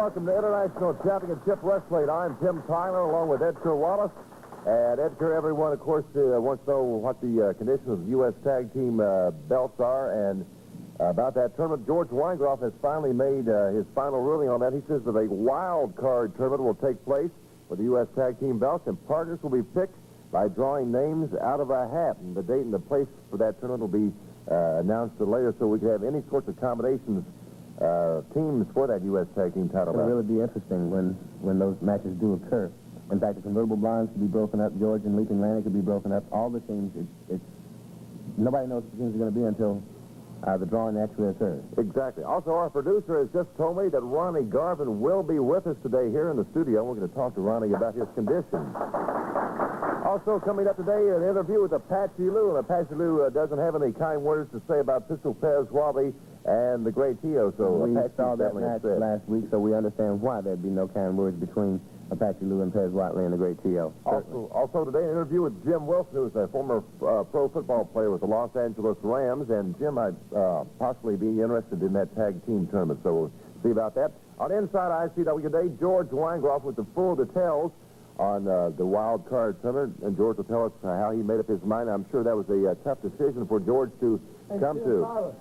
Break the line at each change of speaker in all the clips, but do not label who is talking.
welcome to International Championship Wrestling. I'm Tim Tyler, along with Edgar Wallace. And Edgar, everyone, of course, wants to know what the condition of the U.S. Tag Team belts are. And about that tournament, George Weingroff has finally made his final ruling on that. He says that a wild card tournament will take place for the U.S. Tag Team belts, and partners will be picked by drawing names out of a hat. And the date and the place for that tournament will be announced later, so we can have any sorts of combinations teams for that U.S. Tag Team title.
It'll really be interesting when those matches do occur. In fact, the convertible blinds could be broken up. George and Leaping Lanny could be broken up. All the teams, nobody knows what the teams are going to be until the drawing actually occurs.
Exactly. Also, our producer has just told me that Ronnie Garvin will be with us today here in the studio. We're going to talk to Ronnie about his condition. Also, coming up today, an interview with Apache Lou. And Apache Lou doesn't have any kind words to say about Pistol Pez Wally and the Great Tio. So
we
Apache
saw that match last week, so we understand why there'd be no kind words between Apache Lou and Pez Watley and the Great Tio.
Also today, an interview with Jim Wilson, who's a former pro football player with the Los Angeles Rams. And Jim might possibly be interested in that tag team tournament, so we'll see about that. On Inside ICW today, George Weingroff with the full details on the wild card tournament. And George will tell us how he made up his mind. I'm sure that was a tough decision for George to come to.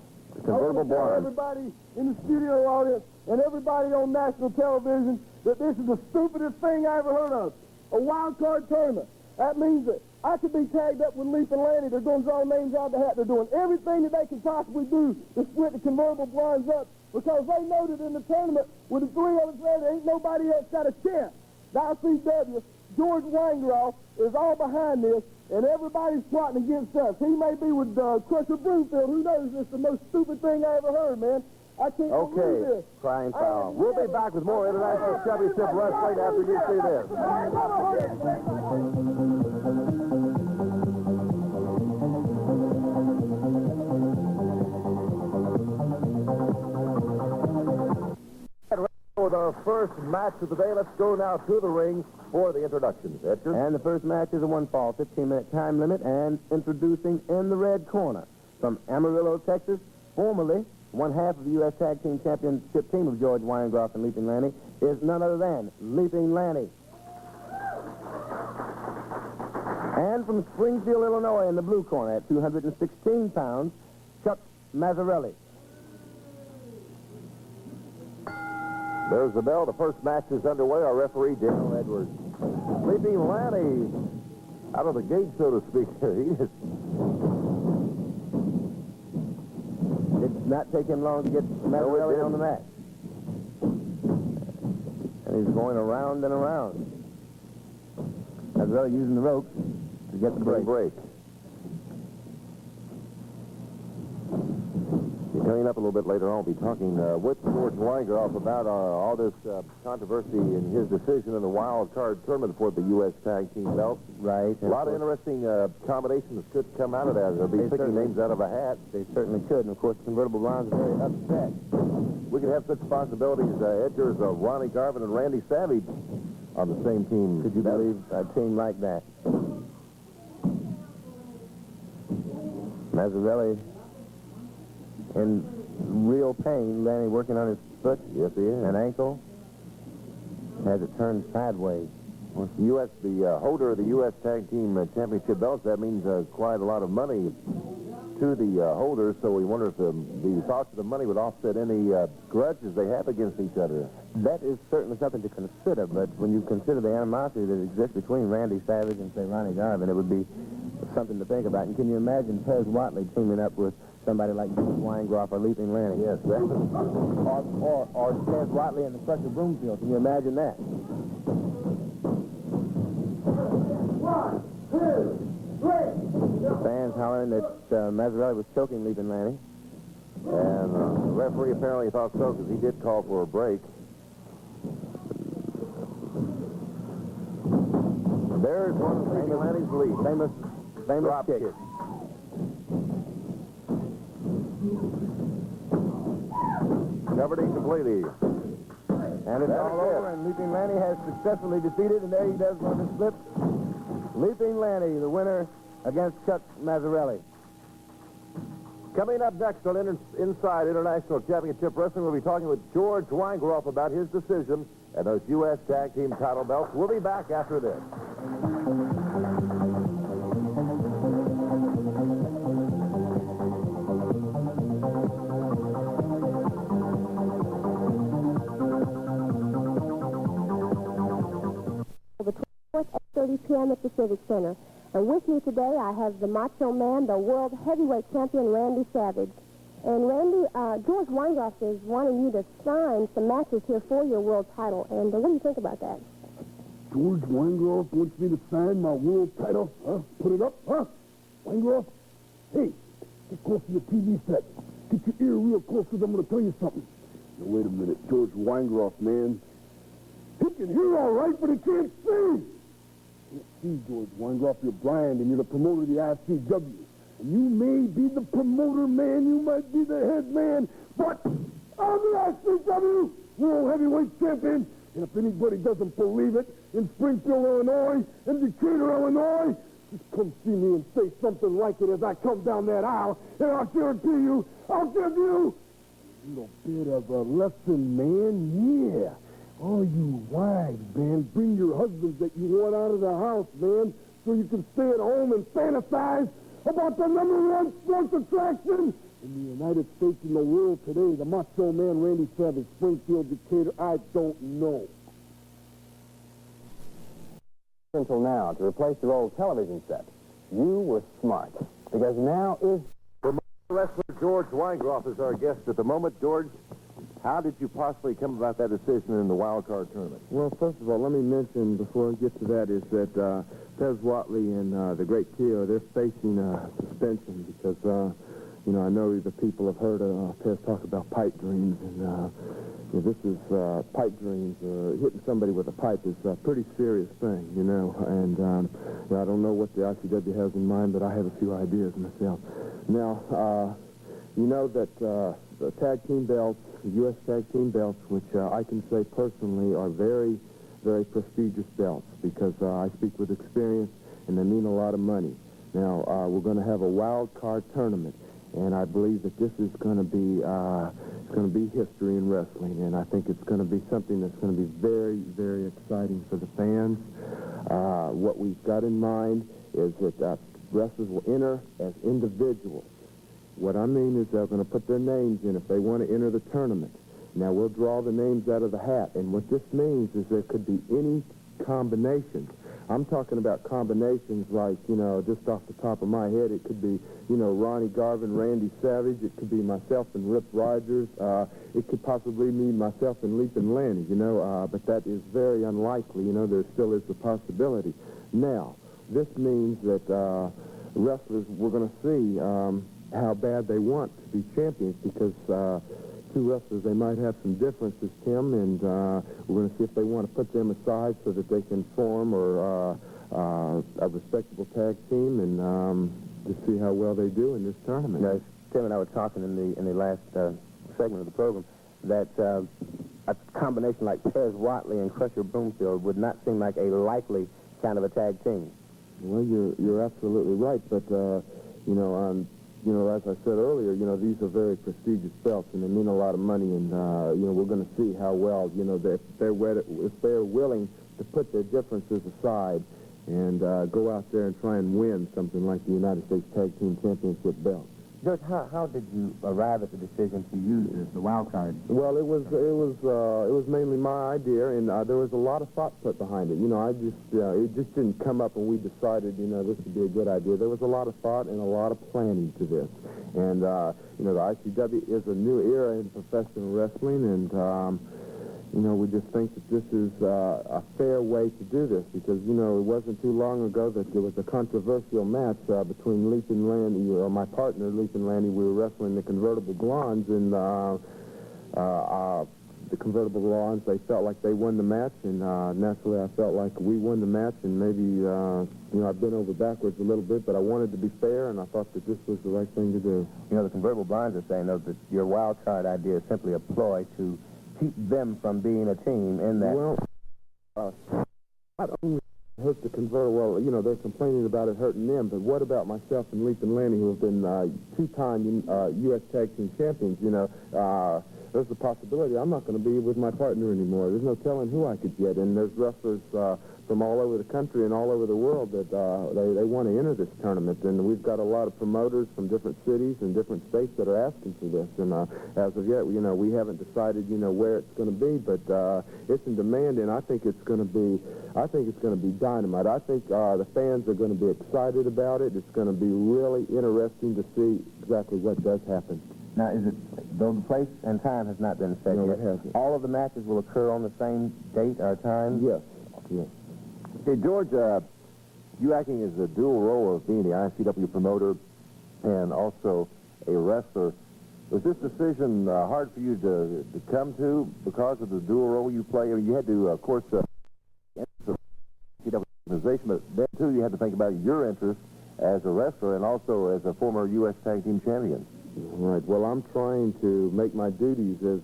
Convertible blinds.
Everybody in the studio audience and everybody on national television that this is the stupidest thing I ever heard of. A wild card tournament. That means that I could be tagged up with Leap and Lanny. They're going to draw names out of the hat. They're doing everything that they can possibly do to split the convertible blinds up because they know that in the tournament with the three of us there ain't nobody else got a chance. The ICW, George Weingroff is all behind this, and everybody's plotting against us. He may be with Crusher Broomfield. Who knows? It's the most stupid thing I ever heard, man. I can't believe this.
Crying foul. We'll be back with more International Championship Wrestling after you see this. For the first match of the day, let's go now to the ring for the introductions. Edgar?
And the first match is a one-fall, 15-minute time limit, and introducing in the red corner from Amarillo, Texas, formerly one half of the U.S. Tag Team Championship team of George Weingroff and Leaping Lanny, is none other than Leaping Lanny. And from Springfield, Illinois, in the blue corner at 216 pounds, Chuck Mazzarelli.
There's the bell. The first match is underway. Our referee, Daniel Edwards. Leaping Lanny out of the gate, so to speak.
It's not taking long to get Mazzarelli on the mat. And he's going around and around. Mazzarelli using the ropes to get the break.
Coming up a little bit later on, I'll be talking with George Weingroff about all this controversy in his decision in the wild card tournament for the U.S. Tag Team belt.
Right.
A lot of interesting combinations could come out of that. They'll be picking names out of a hat.
They certainly could. And, of course, the convertible blinds are very upset.
We could have such possibilities, Edgar, as Ronnie Garvin and Randy Savage on the same team.
Could you believe a team like that? Mazzarelli in real pain. Lanny working on his foot.
Yes, he is.
And ankle. Has it turned sideways.
Well, the holder of the U.S. Tag Team Championship belts, that means quite a lot of money to the holders, so we wonder if the thoughts of the money would offset any grudges they have against each other.
That is certainly something to consider, but when you consider the animosity that exists between Randy Savage and, say, Ronnie Garvin, it would be something to think about. And can you imagine Pez Watley teaming up with somebody like George Weingroff or Leaping Lanny?
Yes, that
or Pez Watley and the Crusher Broomfield. Can you imagine that?
1, 2, 3.
The fans hollering that Mazzarelli was choking Leaping Lanny.
And the referee apparently thought so because he did call for a break. There's one of Leaping Lanny's lead.
Famous
drop
kick.
Covered incompletely.
And it's all over, and Leaping Lanny has successfully defeated, and there he does one of his flips. Leaping Lanny, the winner against Chuck Mazzarelli.
Coming up next on Inside International Championship Wrestling, we'll be talking with George Weingroff about his decision and those U.S. Tag Team title belts. We'll be back after this.
The 24th at 30 p.m. at the Civic Center. And with me today, I have the Macho Man, the World Heavyweight Champion, Randy Savage. And Randy, George Weingroff is wanting you to sign some matches here for your world title. And what do you think about that?
George Weingroff wants me to sign my world title, huh? Put it up, huh? Weingroff? Hey, get close to your TV set. Get your ear real close because I'm going to tell you something. Now, wait a minute. George Weingroff, man. He can hear all right, but he can't see. Can't see, George Weingroff. You're blind, and you're the promoter of the ICW. And you may be the promoter, man. You might be the head man. But I'm the ICW World Heavyweight Champion. And if anybody doesn't believe it, in Springfield, Illinois, in Decatur, Illinois, just come see me and say something like it as I come down that aisle, and I'll guarantee you, I'll give you a little bit of a lesson, man. Yeah. All you wives, man, bring your husbands that you want out of the house, man, so you can stay at home and fantasize about the #1 sports attraction in the United States and the world today, the Macho Man, Randy Savage, Springfield, Decatur, I don't know.
Until now, to replace your old television set, you were smart, because now is...
Wrestler George Weingroff is our guest at the moment. George, how did you possibly come about that decision in the wild card tournament?
Well, first of all, let me mention before I get to that is that Pez Watley and the great Tio, they're facing suspension because, I know the people have heard Pez talk about pipe dreams, and this is pipe dreams. Hitting somebody with a pipe is a pretty serious thing, and I don't know what the ICW has in mind, but I have a few ideas myself. Now, you know that the tag team belts, the U.S. tag team belts, which I can say personally are very, very prestigious belts because I speak with experience and they mean a lot of money. Now, we're going to have a wild card tournament, and I believe that this is going to be history in wrestling, and I think it's going to be something that's going to be very, very exciting for the fans. What we've got in mind is that wrestlers will enter as individuals. What I mean is they're going to put their names in if they want to enter the tournament. Now, we'll draw the names out of the hat, and what this means is there could be any combinations. I'm talking about combinations like, just off the top of my head, it could be, Ronnie Garvin, Randy Savage. It could be myself and Rip Rogers. It could possibly be myself and Leapin' Lanny, but that is very unlikely. There still is the possibility. Now, this means that wrestlers, we're going to see how bad they want to be champions because two wrestlers, they might have some differences, Tim, and we're going to see if they want to put them aside so that they can form a respectable tag team and to see how well they do in this tournament.
Now, Tim and I were talking in the last segment of the program that a combination like Pez Watley and Crusher Broomfield would not seem like a likely kind of a tag team.
Well, you're absolutely right, but as I said earlier, these are very prestigious belts, and they mean a lot of money, and, we're going to see how well, if they're willing to put their differences aside and go out there and try and win something like the United States Tag Team Championship belt.
George, how did you arrive at the decision to use the wild card?
Well, it was mainly my idea, and there was a lot of thought put behind it. It just didn't come up and we decided, this would be a good idea. There was a lot of thought and a lot of planning to this. And, the ICW is a new era in professional wrestling, and, we just think that this is a fair way to do this because, it wasn't too long ago that there was a controversial match between Leapin' Lanny, or my partner, Leapin' Lanny. We were wrestling the Convertible Blondes, and the Convertible Blondes, they felt like they won the match, and naturally I felt like we won the match, and maybe, I've been over backwards a little bit, but I wanted to be fair, and I thought that this was the right thing to do.
The Convertible Blondes are saying, though, that your wild card idea is simply a ploy to keep them from being a team in that...
Well, not only hurt the converter. Well, you know, they're complaining about it hurting them, but what about myself and Leap and Lanny, who have been two-time U.S. Tag Team Champions? You know, there's a possibility I'm not going to be with my partner anymore. There's no telling who I could get, and there's wrestlers from all over the country and all over the world that they want to enter this tournament, and we've got a lot of promoters from different cities and different states that are asking for this, and as of yet, you know, we haven't decided, you know, where it's going to be, but it's in demand, and I think it's going to be dynamite. I think the fans are going to be excited about it. It's going to be really interesting to see exactly what does happen.
Now, is it, though the place and time has not been set
No,
yet,
it hasn't.
all of the matches will occur on the same date or time?
Yes, yes.
Okay, George, you acting as a dual role of being the ICW promoter and also a wrestler, was this decision hard for you to come to because of the dual role you play? I mean, you had to, of course, enter the ICW organization, but then, too, you had to think about your interest as a wrestler and also as a former U.S. Tag Team Champion.
Right. Well, I'm trying to make my duties as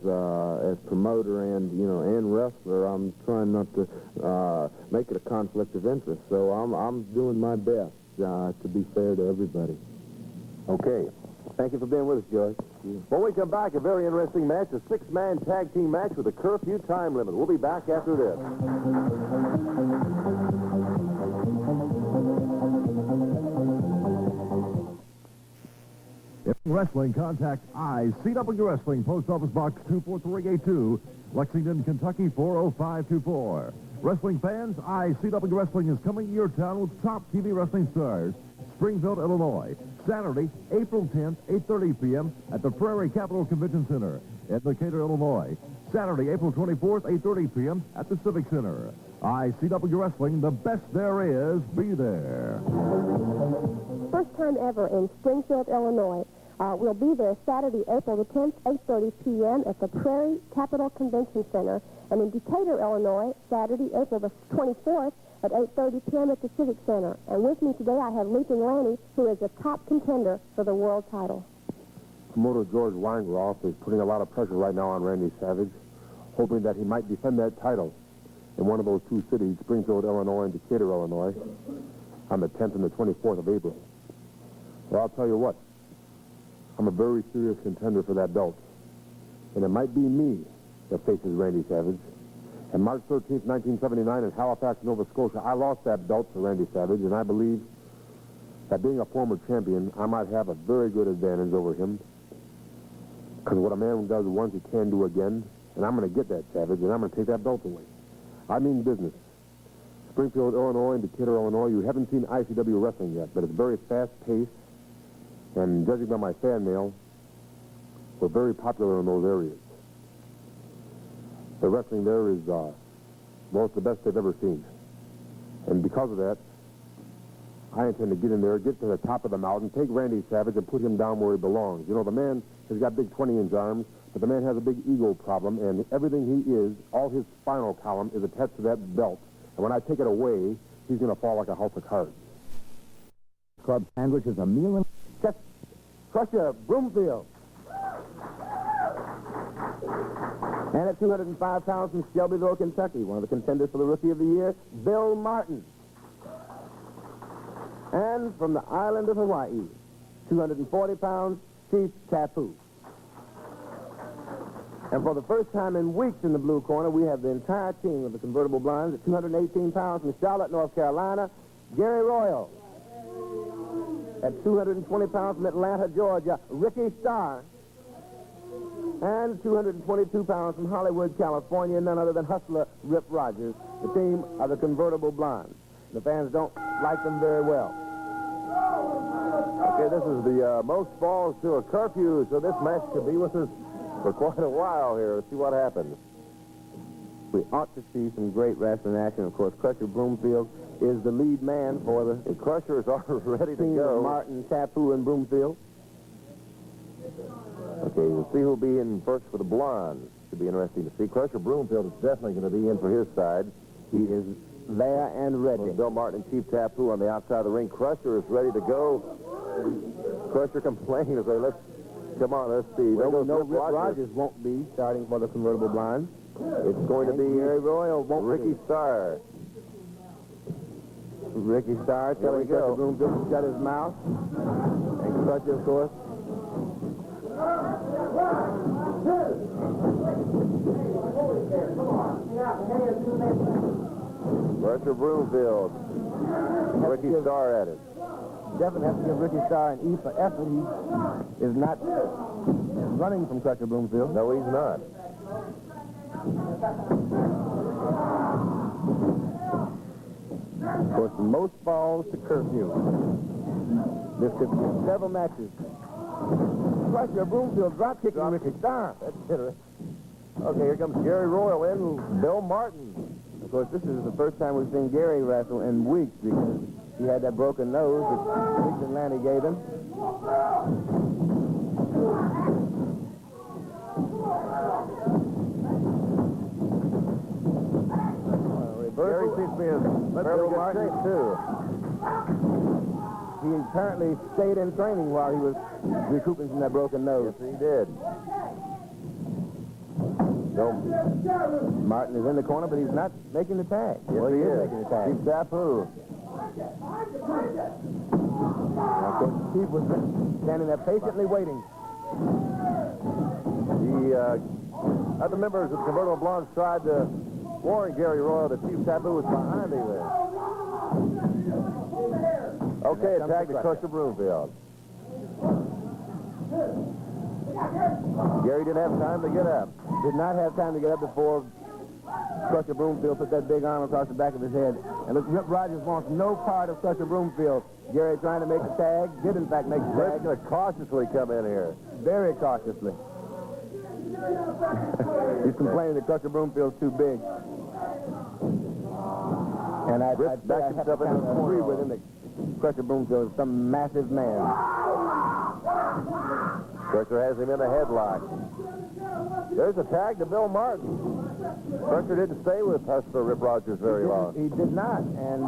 promoter and, you know, and wrestler. I'm trying not to make it a conflict of interest. So I'm doing my best to be fair to everybody.
Okay.
Thank you for being with us, George.
When we come back, a very interesting match, a six-man tag team match with a curfew time limit. We'll be back after this.
Wrestling, contact ICW Wrestling, Post Office Box 24382, Lexington, Kentucky 40524. Wrestling fans, ICW Wrestling is coming to your town with top TV wrestling stars. Springfield, Illinois, Saturday, April 10th, 8:30 p.m. at the Prairie Capital Convention Center in Decatur, Illinois. Saturday, April 24th, 8:30 p.m. at the Civic Center. ICW Wrestling, the best there is, be there.
First time ever in Springfield, Illinois. We'll be there Saturday, April the 10th, 8:30 p.m. at the Prairie Capital Convention Center. And in Decatur, Illinois, Saturday, April the 24th at 8:30 p.m. at the Civic Center. And with me today, I have Leaping Lanny, who is a top contender for the world title.
Promoter George Weingroff is putting a lot of pressure right now on Randy Savage, hoping that he might defend that title in one of those two cities, Springfield, Illinois, and Decatur, Illinois, on the 10th and the 24th of April. Well, I'll tell you what, I'm a very serious contender for that belt. And it might be me that faces Randy Savage. And March 13th, 1979, in Halifax, Nova Scotia, I lost that belt to Randy Savage, and I believe that being a former champion, I might have a very good advantage over him. Because what a man does once, he can do again. And I'm going to get that Savage, and I'm going to take that belt away. I mean business. Springfield, Illinois, and Decatur, Illinois, you haven't seen ICW wrestling yet, but it's very fast-paced. And judging by my fan mail, we're very popular in those areas. The wrestling there is, well, it's the best they've ever seen. And because of that, I intend to get in there, get to the top of the mountain, take Randy Savage and put him down where he belongs. You know, the man has got big 20-inch arms, but the man has a big ego problem, and everything he is, all his spinal column is attached to that belt. And when I take it away, he's going to fall like a house of cards.
Club sandwich is a meal and Chef Crusher Broomfield. And at 205 pounds from Shelbyville, Kentucky, one of the contenders for the Rookie of the Year, Bill Martin. And from the island of Hawaii, 240 pounds, Chief Tapu. And for the first time in weeks in the blue corner, we have the entire team of the convertible blinds at 218 pounds from Charlotte, North Carolina, Gary Royal. At 220 pounds from Atlanta, Georgia, Ricky Starr. And 222 pounds from Hollywood, California, none other than Hustler Rip Rogers, the team of the convertible blondes. The fans don't like them very well.
Okay, this is the most falls to a curfew, so this match could be with us for quite a while here. Let's see what happens.
We ought to see some great wrestling action. Of course, Crusher Broomfield is the lead man for the
Crusher is ready to
team
go.
of Martin, Tapu, and Broomfield.
Okay, we'll see who'll be in first for the blondes. Should be interesting to see. Crusher Broomfield is definitely going to be in for his side.
He is there and ready.
Bill Martin and Chief Tapu on the outside of the ring. Crusher is ready to go. Crusher complaining as they come on, let's see.
No, Rip Rogers won't be starting for the convertible blind.
It's going to be
Gary Royal won't
Ricky
be.
Starr.
Ricky Starr telling Crusher Broomfield to shut his mouth. And Crusher, of course.
Crusher Broomfield. Ricky Starr at it.
Definitely have to give Ricky Starr an E for effort. He is not running from Crusher Broomfield.
No, he's not.
Of course, the most falls to curfew. This could be several matches. Crusher Broomfield drop kicking Ricky Starr.
That's interesting. Okay, here comes Gary Royal in. Bill Martin.
Of course, this is the first time we've seen Gary wrestle in weeks because he had that broken nose that Biggs and Lanny gave him.
Gary seems to be in fairly good shape, too.
He apparently stayed in training while he was recouping from that broken nose.
Yes, he did. So,
Martin is in the corner, but he's not making the tag.
yes,
Well,
he is.
making the tag.
Chief Sapu.
Now, of course, Chief was standing there patiently waiting.
The other members of the Convertible Blondes tried to warn Gary Royal that Chief Sapu was behind him there. Okay, attack to Crusher Broomfield. Gary didn't have time to get up.
Did not have time to get up before Crusher Broomfield put that big arm across the back of his head. And look, Rip Rogers wants no part of Crusher Broomfield. Gary trying to make the tag, did in fact make the
Rick's
tag.
going to cautiously come in here.
Very cautiously. He's complaining that Crusher Broomfield's too big. And I'd say I have to kind of agree with him that Crusher Broomfield is some massive man.
Crusher has him in a headlock. There's a tag to Bill Martin. Crusher didn't stay with Hustler Rip Rogers very long.
He did not. And,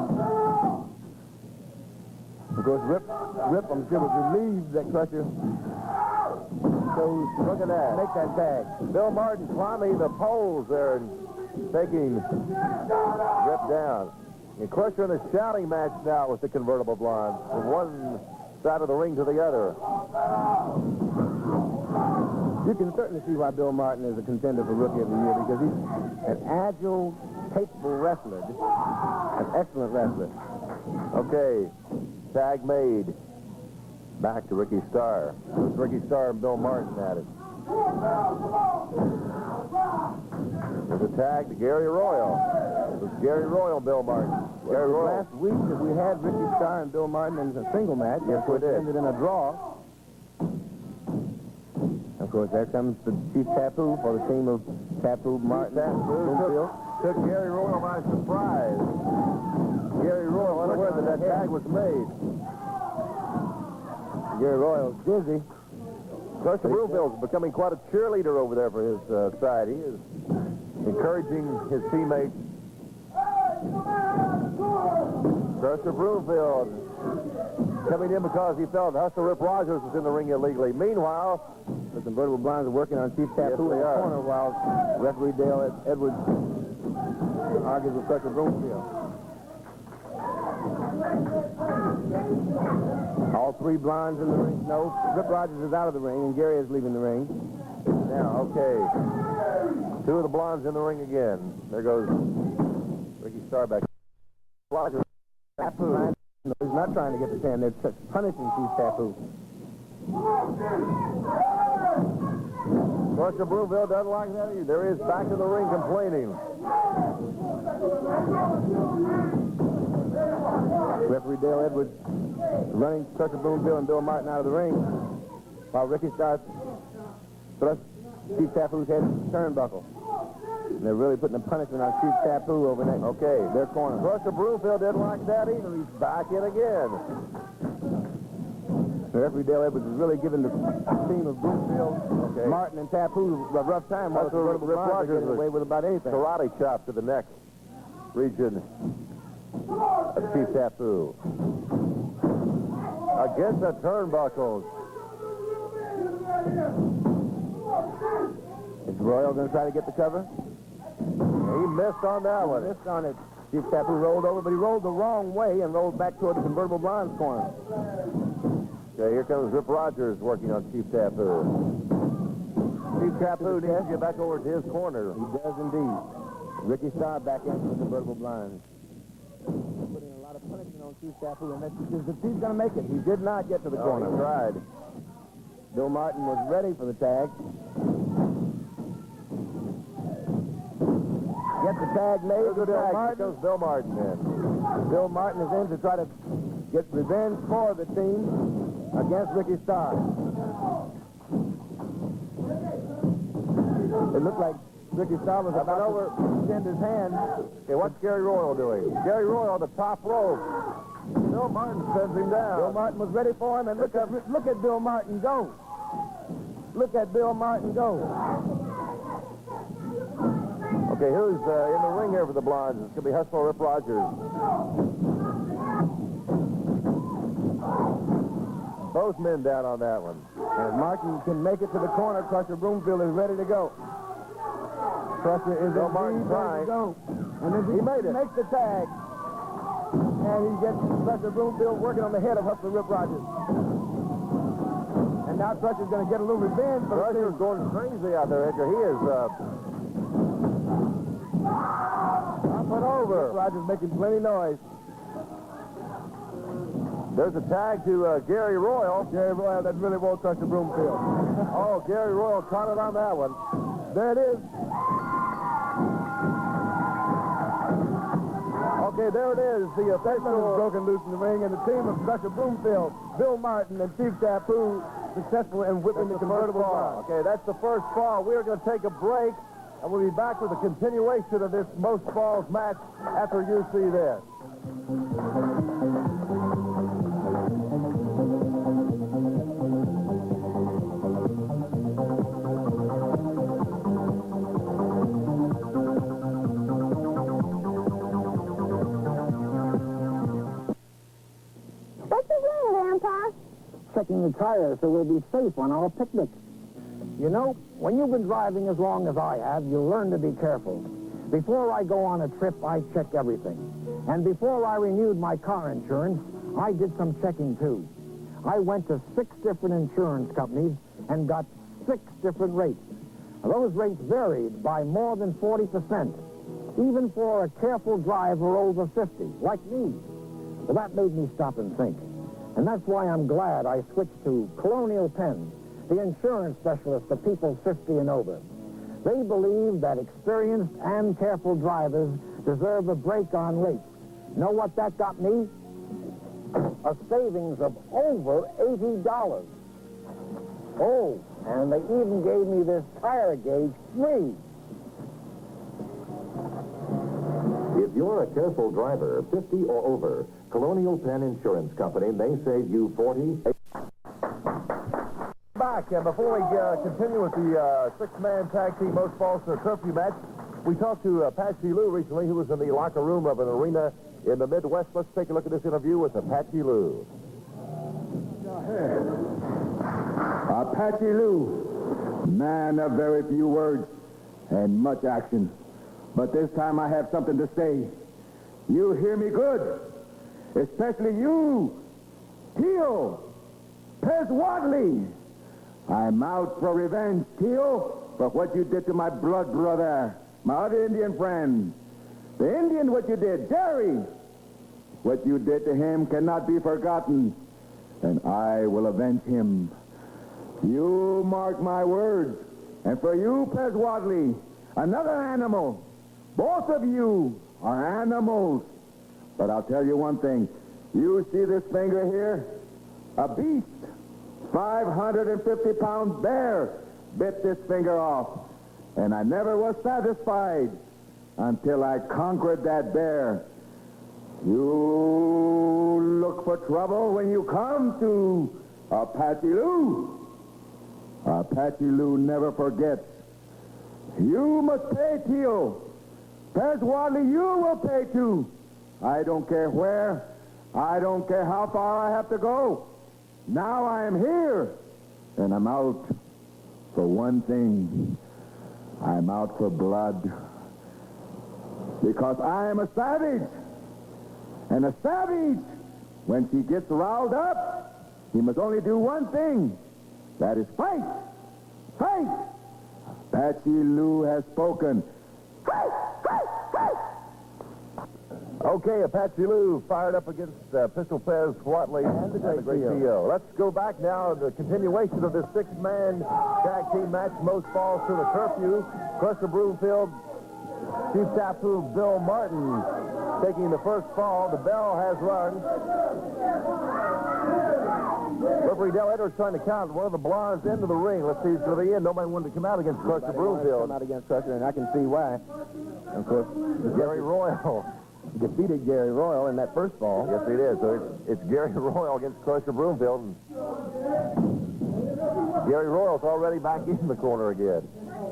of course, Rip, I'm sure, was relieved that Crusher chose
Look at that.
to make that tag.
Bill Martin climbing the poles there and taking Rip down. And Crusher in a shouting match now with the Convertible Blondes from one side of the ring to the other.
You can certainly see why Bill Martin is a contender for Rookie of the Year because he's an agile, capable wrestler, an excellent wrestler.
Okay, tag made. Back to Ricky Starr. It's Ricky Starr and Bill Martin at it. There's a tag to Gary Royal. It's Gary Royal, Bill Martin. Gary Royal.
Last week that we had Ricky Starr and Bill Martin in a single match,
Yes, we did.
ended in a draw. Of course, there comes the Chief Tapu for the team of Tapu, Martin, Broomfield.
Took Gary Royal by surprise. Gary Royal unaware that tag was made.
Gary Royal's dizzy.
Crusher Broomfield is becoming quite a cheerleader over there for his side. He is encouraging his teammates. Crusher Broomfield coming in because he felt Hustler Rip Rogers was in the ring illegally. Meanwhile,
The Convertible Blondes are working on Chief Tapu in the corner while referee Dale Edwards argues with Crusher Broomfield. All three Blondes in the ring. No, Rip Rogers is out of the ring, and Gary is leaving the ring.
now, okay. Two of the Blondes in the ring again. There goes Ricky Starback. Rogers.
Tapu. No, he's not trying to get the 10. They're punishing Chief Tapu.
Crusher Broomfield doesn't like that either. There is back in the ring complaining.
Referee Dale Edwards running Crusher Broomfield and Bill Martin out of the ring while Ricky starts thrust Chief Tapu's head into the turnbuckle. And they're really putting a punishment on Chief Tapu over there.
Okay.
Their corner.
Crusher Broomfield didn't like that either. He's back in again.
The referee Dale Edwards is really giving the team of Broomfield, Martin, and Tapu a rough time. While the Convertible
Rip
Blondes are
Rogers
getting away with about anything.
Karate chop to the neck region of Chief Tapu. Against the turnbuckles.
Is Royal going to try to get the cover?
He missed on that one.
Missed on it. Chief Tapu rolled over, but he rolled the wrong way and rolled back toward the convertible blinds corner.
Okay, here comes Rip Rogers working on Chief Tapu. Chief Tapu needs to get back over to his corner.
He does indeed. Ricky Starr back into the convertible blinds. Putting a lot of punishment on Chief Tapu, and that's because if he's going to make it, he did not get to the corner.
He tried.
Bill Martin was ready for the tag. Gets the tag made.
There's the tag. Here goes Bill Martin in.
Bill Martin is in to try to get revenge for the team against Ricky Starr. It looked like Ricky Starr was about to extend his hand.
Okay, what's Gary Royal doing? Gary Royal on the top rope. Bill Martin sends him down.
Bill Martin was ready for him, and look at Bill Martin go. Look at Bill Martin go.
Okay, who's in the ring here for the Blondes? It's going to be Hustler Rip Rogers. Both men down on that one.
And if Martin can make it to the corner, Crusher Broomfield is ready to go. Crusher is
Bill Martin
ready to go. And if
He made it.
makes the tag, and he gets Crusher Broomfield working on the head of Hustler Rip Rogers. And now Crusher's going to get a little revenge for the
Crusher's going crazy out there, Edgar. He is up and over.
Rip Rogers making plenty noise.
There's a tag to Gary Royal.
Gary Royal, that really won't Crusher Broomfield.
Oh, Gary Royal caught it on that one.
There it is.
Okay, there it is. The official
is broken loose in the ring, and the team of Crusher Broomfield, Bill Martin, and Chief Tapu successful in whipping the convertible bar.
Okay, that's the first fall. We're going to take a break, and we'll be back with a continuation of this most falls match after you see this.
What's the matter, Grandpa?
Checking the tires so we'll be safe on our picnic. You know, when you've been driving as long as I have, you learn to be careful. Before I go on a trip, I check everything. And before I renewed my car insurance, I did some checking too. I went to 6 different insurance companies and got 6 different rates. Those rates varied by more than 40%, even for a careful driver over 50, like me. Well, that made me stop and think. And that's why I'm glad I switched to Colonial Penn, the insurance specialist for people 50 and over. They believe that experienced and careful drivers deserve a break on rates. Know what that got me? A savings of over $80. Oh, and they even gave me this tire gauge free.
If you're a careful driver, 50 or over, Colonial Penn Insurance Company may save you 40...
Back, and before we continue with the 6-man tag team most falls to a curfew match, we talked to Apache Lou recently, who was in the locker room of an arena in the Midwest. Let's take a look at this interview with Apache Lou.
Apache Lou, man of very few words and much action. But this time I have something to say. You hear me good? Especially you, Teal, Pez Wadley. I'm out for revenge, Teal, for what you did to my blood brother, my other Indian friend. The Indian, what you did, Jerry. What you did to him cannot be forgotten, and I will avenge him. You mark my words. And for you, Pez Wadley, another animal. Both of you are animals. But I'll tell you one thing. You see this finger here? A beast. 550-pound bear bit this finger off. And I never was satisfied until I conquered that bear. You look for trouble when you come to Apache Lou. Apache Lou never forgets. You must pay, Teal. Pez Wadley, you will pay too. I don't care where. I don't care how far I have to go. Now I am here, and I'm out for one thing. I'm out for blood. Because I am a savage. And a savage, when she gets riled up, he must only do one thing. That is fight. Fight. Apache Lou has spoken.
Okay, Apache Lou fired up against Pistol Fez, Swatley, and the Great Tio. Let's go back now to the continuation of this six-man tag team match. Most falls to the curfew. Crusher Broomfield, Chief Tapu, Bill Martin taking the first fall. The bell has rung. Referee Dale Edwards trying to count one of the blondes into the ring. Let's see who's going to be in. Nobody wanted to come out against Crusher Broomfield.
Come out against Crusher, and I can see why. Of course,
Gary Royal
defeated Gary Royal in that first fall.
Yes, he did. So it's Gary Royal against Crusher Broomfield. Gary Royal's already back in the corner again.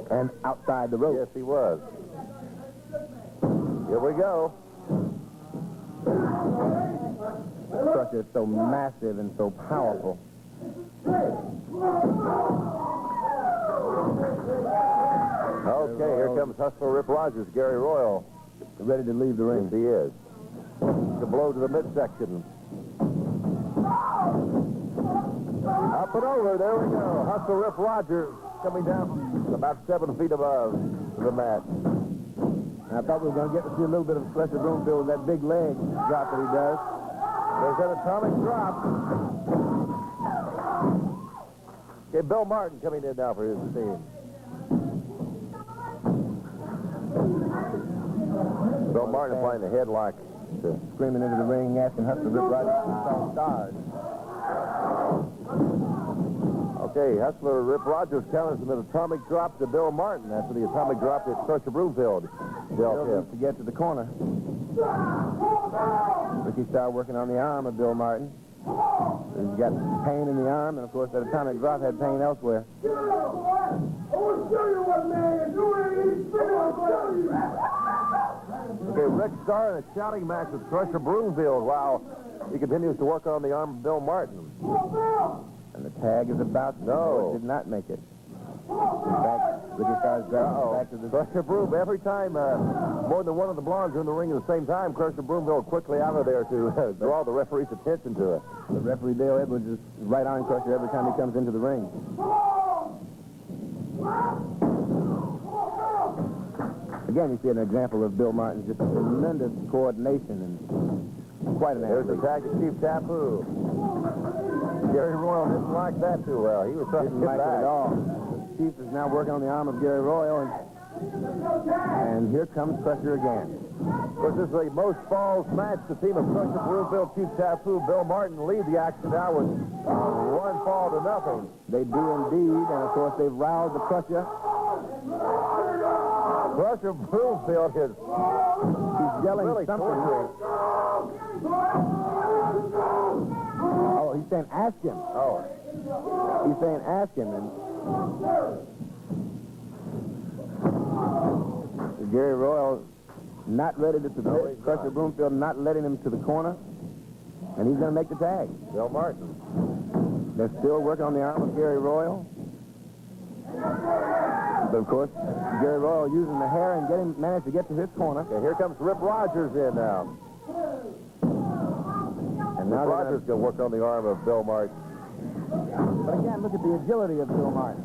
And outside the rope.
Yes, he was. Here we go.
Crusher is so massive and so powerful.
Okay, here comes Hustler Rip Rogers, Gary Royal.
Ready to leave the ring.
Yes, he is. The blow to the midsection. Up and over, there we go. Hustler Rip Rogers coming down from about 7 feet above the mat.
I thought we were going to get to see a little bit of Crusher Broomfield with that big leg drop that he does.
There's that atomic drop. Okay, Bill Martin coming in now for his team. Bill Martin applying the headlock.
Screaming into the ring, asking Hustler Rip Rogers to call stars.
Okay, Hustler Rip Rogers counters him an atomic drop to Bill Martin after the atomic drop that Crusher Broomfield dealt him.
To get to the corner. Ricky Starr working on the arm of Bill Martin. He's got pain in the arm, and of course that atomic drop had pain elsewhere.
Okay, Rick Starr in a shouting match with Crusher Broomfield while he continues to work on the arm of Bill Martin.
And the tag is about to
No.
did not make it. Back, Ricky Starr's back to the...
Crusher Broom, every time more than one of the blondes are in the ring at the same time, Crusher Broomfield quickly out of there to draw the referee's attention to it.
The referee, Dale Edwards, is right on Crusher every time he comes into the ring. Again, you see an example of Bill Martin's just tremendous coordination and quite an
There's
athlete.
the tag to Chief Tapu. Gary Royal didn't like that too well. He was trying to
Didn't
get
like it
back.
at all. Chief is now working on the arm of Gary Royal, and here comes Crusher again.
Of course, this is a most falls match. The team of Crusher Broomfield, Chief Tapu, Bill Martin lead the action now with 1 fall to nothing.
They do indeed, and of course they've riled the Crusher.
Crusher Broomfield is
He's yelling
really
something.
torturing.
Oh, he's saying ask him.
Oh,
He's saying ask him, and Gary Royal not ready to submit. Crusher Broomfield not letting him to the corner, and he's going to make the tag.
Bill Martin.
They're still working on the arm of Gary Royal. But of course, Gary Royal using the hair and managed to get to his corner.
Okay, here comes Rip Rogers in now.
And
Rip
now
Rogers going to work on the arm of Bill Martin.
But again, look at the agility of Bill Martin.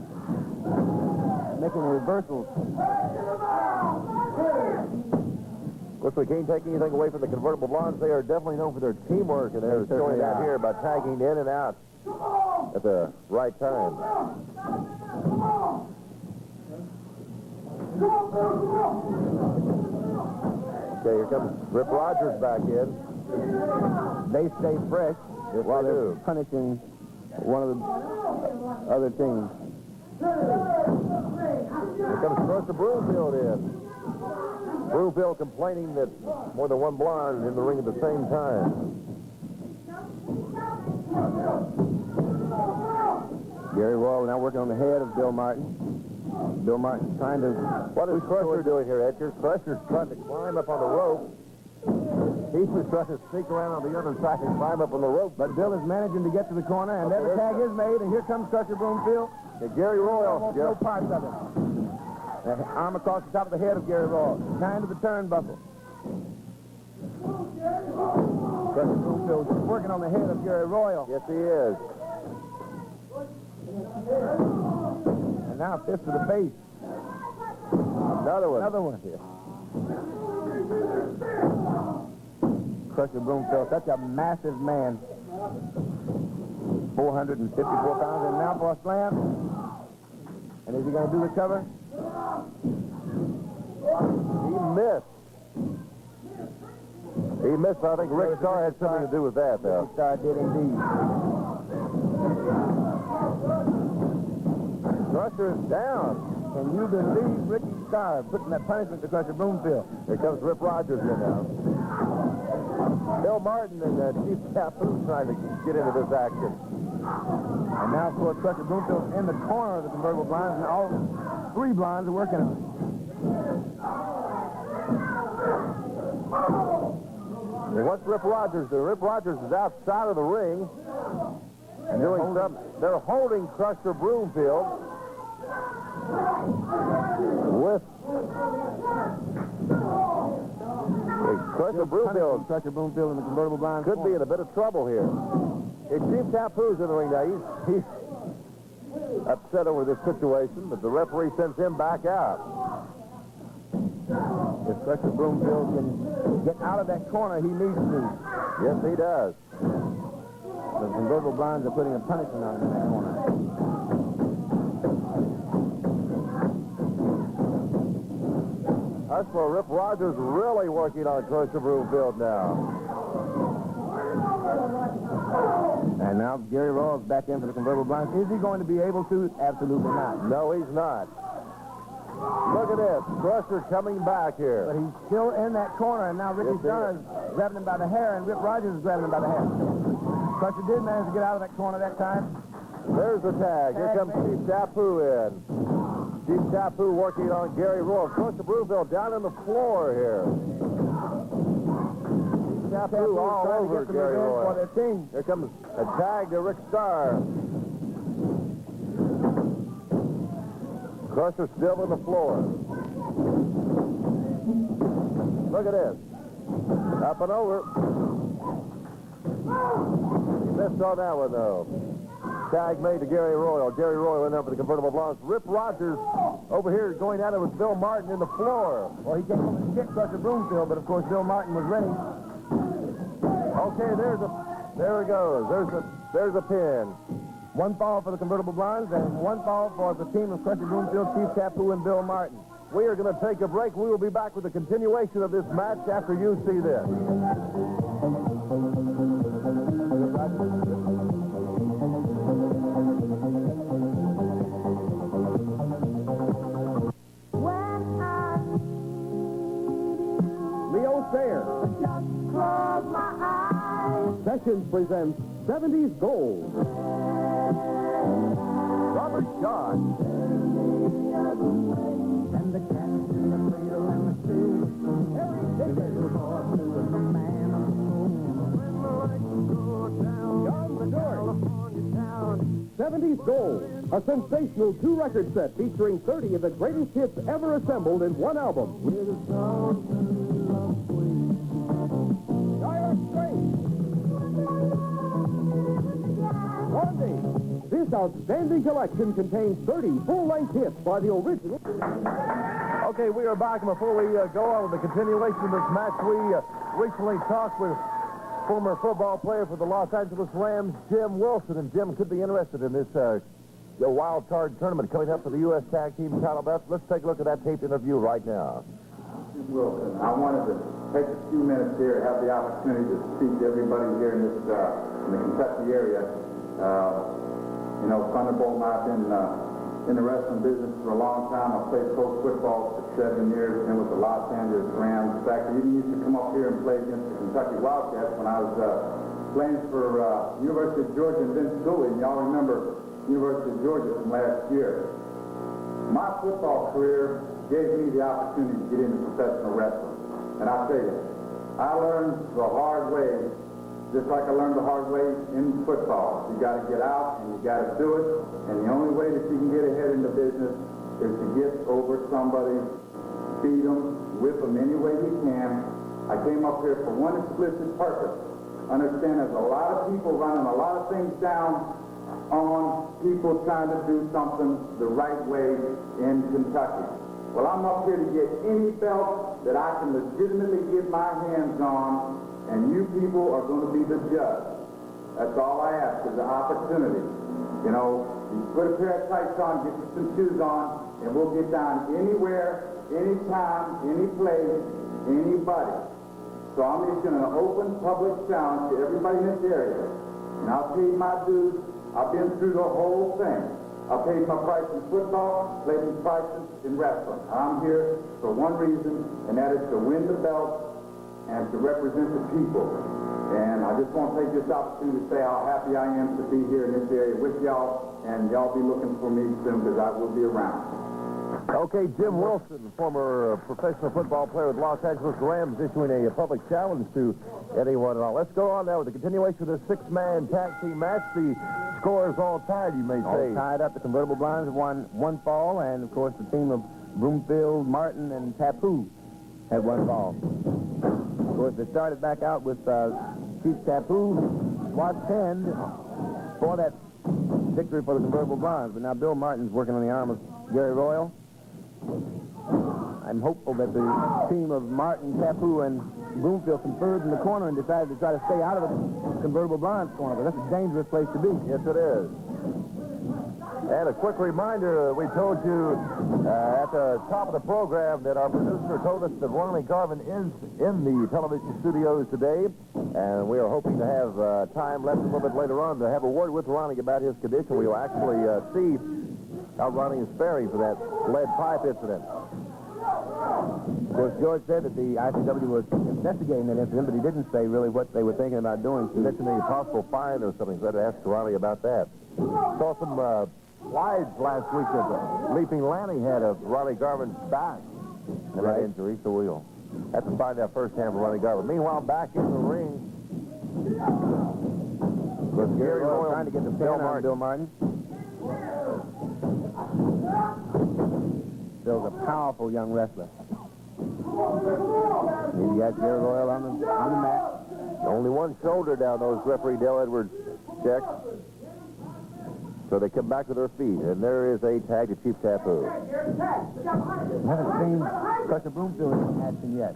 Making reversals.
Of course, we can't take anything away from the convertible blondes. They are definitely known for their teamwork, and they're showing that here by tagging in and out at the right time. Okay, here comes Rip Rogers back in.
They stay fresh while
they
they're
do.
punishing one of the other teams.
Here comes Crusher Broomfield in. Broomfield complaining that more than one blonde is in the ring at the same time.
Gary Royal now working on the head of Bill Martin. Bill Martin trying to...
What is Crusher doing here, Edgar? Crusher's trying to climb up on the rope. He was trying to sneak around on the other side and climb up on the rope.
But Bill is managing to get to the corner, and there the tag is made, and here comes Crusher Broomfield.
Okay, Gary Royal.
Almost no parts of it. The arm across the top of the head of Gary Royal. Kind of the turnbuckle. Crusher Broomfield's working on the head of Gary Royal.
Yes, he is.
And now fist to the face.
Another one.
Another one here. Crusher Broomfield, such a massive man. 454 pounds, and now for a slam. And is he going to do the cover?
He missed. He missed, but I think Rick Starr had something to do with that, though.
Rick Starr did indeed.
Crusher's down.
Can you believe Ricky Starr putting that punishment to Crusher Broomfield?
Here comes Rip Rogers in now. Bill Martin and Chief Tapu trying to get into this action.
And now, of course, Crusher Broomfield in the corner of the convertible blinds, and all three blinds are working on it.
And what's Rip Rogers doing? Rip Rogers is outside of the ring and doing something. They're holding Crusher Broomfield with Crusher Broomfield.
Crusher Broomfield in the convertible blinds
Could be in a bit of trouble here. If Chief Tapu's in the ring now, he's upset over this situation, but the referee sends him back out.
If Crusher Broomfield can get out of that corner, he needs to.
Yes, he does.
The convertible blinds are putting a punishment on him in that corner.
Hustler Rip Rogers really working on Crusher Broomfield now.
And now Gary Royals back in for the convertible blinds. Is he going to be able to? Absolutely not.
No, he's not. Look at this. Crusher coming back here.
But he's still in that corner, and now Ricky
Yes, he
Starr is grabbing him by the hair, and Rip Rogers is grabbing him by the hair. Crusher did manage to get out of that corner that time.
There's the tag. Here comes Chief Tapu in. Chief Tapu working on Gary Royal. Crusher Broomfield down on the floor here. Tapu all over Gary Royal.
For their team.
Here comes a tag to Rick Starr. Crusher still on the floor. Look at this. Up and over. He missed on that one, though. Tag made to Gary Royal. Gary Royal in there for the convertible blinds. Rip Rogers over here going at it with Bill Martin in the floor.
Well, he came over to get Crusher Broomfield, but of course Bill Martin was ready.
Okay, there it goes. There's a pin.
One fall for the convertible blinds and one fall for the team of Crusher Broomfield, Chief Tapu, and Bill Martin.
We are going to take a break. We will be back with the continuation of this match after you see this.
Leo Sayer. Sessions presents 70s Gold.
Robert John.
And the cat in the cradle and the tree. The little boy blue and the man on the moon. When the lights go down, California town.
70s Gold, a sensational two-record set featuring 30 of the greatest hits ever assembled in one album.
With a song of ways.
Dire Straits. Blondie. This outstanding collection contains 30 full-length hits by the original.
Okay, we are back. And before we go on with the continuation of this match, we recently talked with former football player for the Los Angeles Rams, Jim Wilson. And Jim could be interested in this wild card tournament coming up for the U.S. Tag Team title belt. Let's take a look at that taped interview right now.
Jim Wilson, I wanted to take a few minutes here, have the opportunity to speak to everybody here in this in the Kentucky area. You know, Thunderbolt and I have been in the wrestling business for a long time. I played pro football for 7 years, and with the Los Angeles Rams. In fact, I even used to come up here and play against the Kentucky Wildcats when I was playing for University of Georgia and Vince Cooley. And y'all remember University of Georgia from last year. My football career gave me the opportunity to get into professional wrestling. And I tell you, I learned the hard way, just like I learned the hard way in football. You got to get out and you got to do it. And the only way that you can get ahead in the business is to get over somebody, beat them, whip them any way you can, I came up here for one explicit purpose. Understand there's a lot of people running a lot of things down on people trying to do something the right way in Kentucky. Well, I'm up here to get any belt that I can legitimately get my hands on, and you people are going to be the judge. That's all I ask is the opportunity. You know, you put a pair of tights on, get you some shoes on, and we'll get down anywhere, anytime, any place, anybody. So I'm issuing an open public challenge to everybody in this area. And I've paid my dues. I've been through the whole thing. I paid my price in football, paid my prices in wrestling. I'm here for one reason, and that is to win the belt and to represent the people. And I just want to take this opportunity to say how happy I am to be here in this area with y'all, and y'all be looking for me soon because I will be around.
Okay, Jim Wilson, former professional football player with Los Angeles Rams, issuing a public challenge to anyone and all. Let's go on now with the continuation of the six-man tag team match. The score is all tied, you may say.
All tied up. The convertible blinds won one fall, and, of course, the team of Broomfield, Martin, and Tapu had one fall. Of course, they started back out with Chief Tapu, was 10 for that victory for the convertible blinds. But now Bill Martin's working on the arm of Gary Royal. I'm hopeful that the team of Martin, Tapu, and Broomfield conferred in the corner and decided to try to stay out of the convertible blinds corner. But that's a dangerous place to be.
Yes, it is. And a quick reminder, we told you at the top of the program that our producer told us that Ronnie Garvin is in the television studios today, and we are hoping to have time left a little bit later on to have a word with Ronnie about his condition. We'll actually see how Ronnie is faring for that lead pipe incident.
Of course, George said that the ICW was investigating that incident, but he didn't say really what they were thinking about doing.
He mentioned a possible fine or something, so I had to ask Ronnie about that. Saw some slides last week that Leaping Lanny had of Ronnie Garvin's back and that injury, so we'll have to find out firsthand from Ronnie Garvin. Meanwhile, back in the ring,
was Gary Royal trying to get the pin on Bill Martin. Bill's a powerful young wrestler. He's got Gary Royal on the mat.
Only one shoulder down those referee Dale Edwards checks. So they come back to their feet, and there is a tag to Chief Tapu.
Haven't seen Crusher Broomfield in action yet.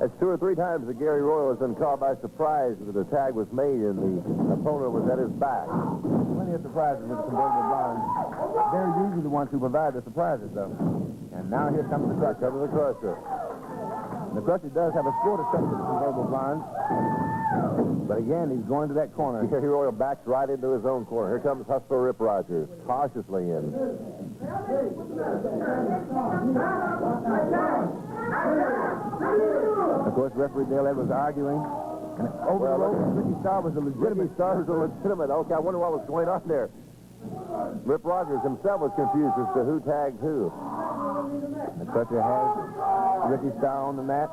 That's 2 or 3 times that Gary Royal has been caught by surprise that the tag was made and the opponent was at his back.
Plenty of surprises with the convertible blinds. They're usually the ones who provide the surprises, though. And now here comes the Crusher.
Comes the Crusher.
The Crusher does have a score to set with the convertible blinds. But again, he's going to that corner.
Gary Royal backs right into his own corner. Here comes Hustler Rip Rogers, cautiously in.
Of course, referee Dale Edwards arguing. And over the rope, Ricky Starr was a legitimate.
Okay, I wonder what was going on there. Rip Rogers himself was confused as to who tagged who.
The Crusher has Ricky Starr on the mat.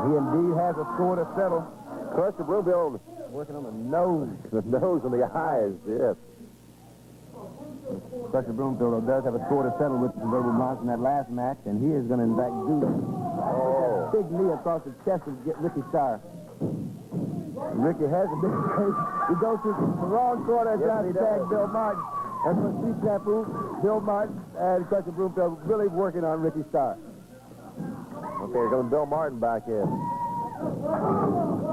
He indeed has a score to settle.
Crusher Broomfield
working on the nose.
The nose and the eyes, yes.
Crusher Broomfield does have a score to settle with the convertible blinds in that last match, and he is going to, in fact, do a big knee across the chest to get Ricky Starr. Ricky has a big face. He goes to the wrong corner trying to tag Bill Martin. That's what Chief Tapu, Bill Martin, and Crusher Broomfield really working on Ricky Starr.
Okay, here comes Bill Martin back in.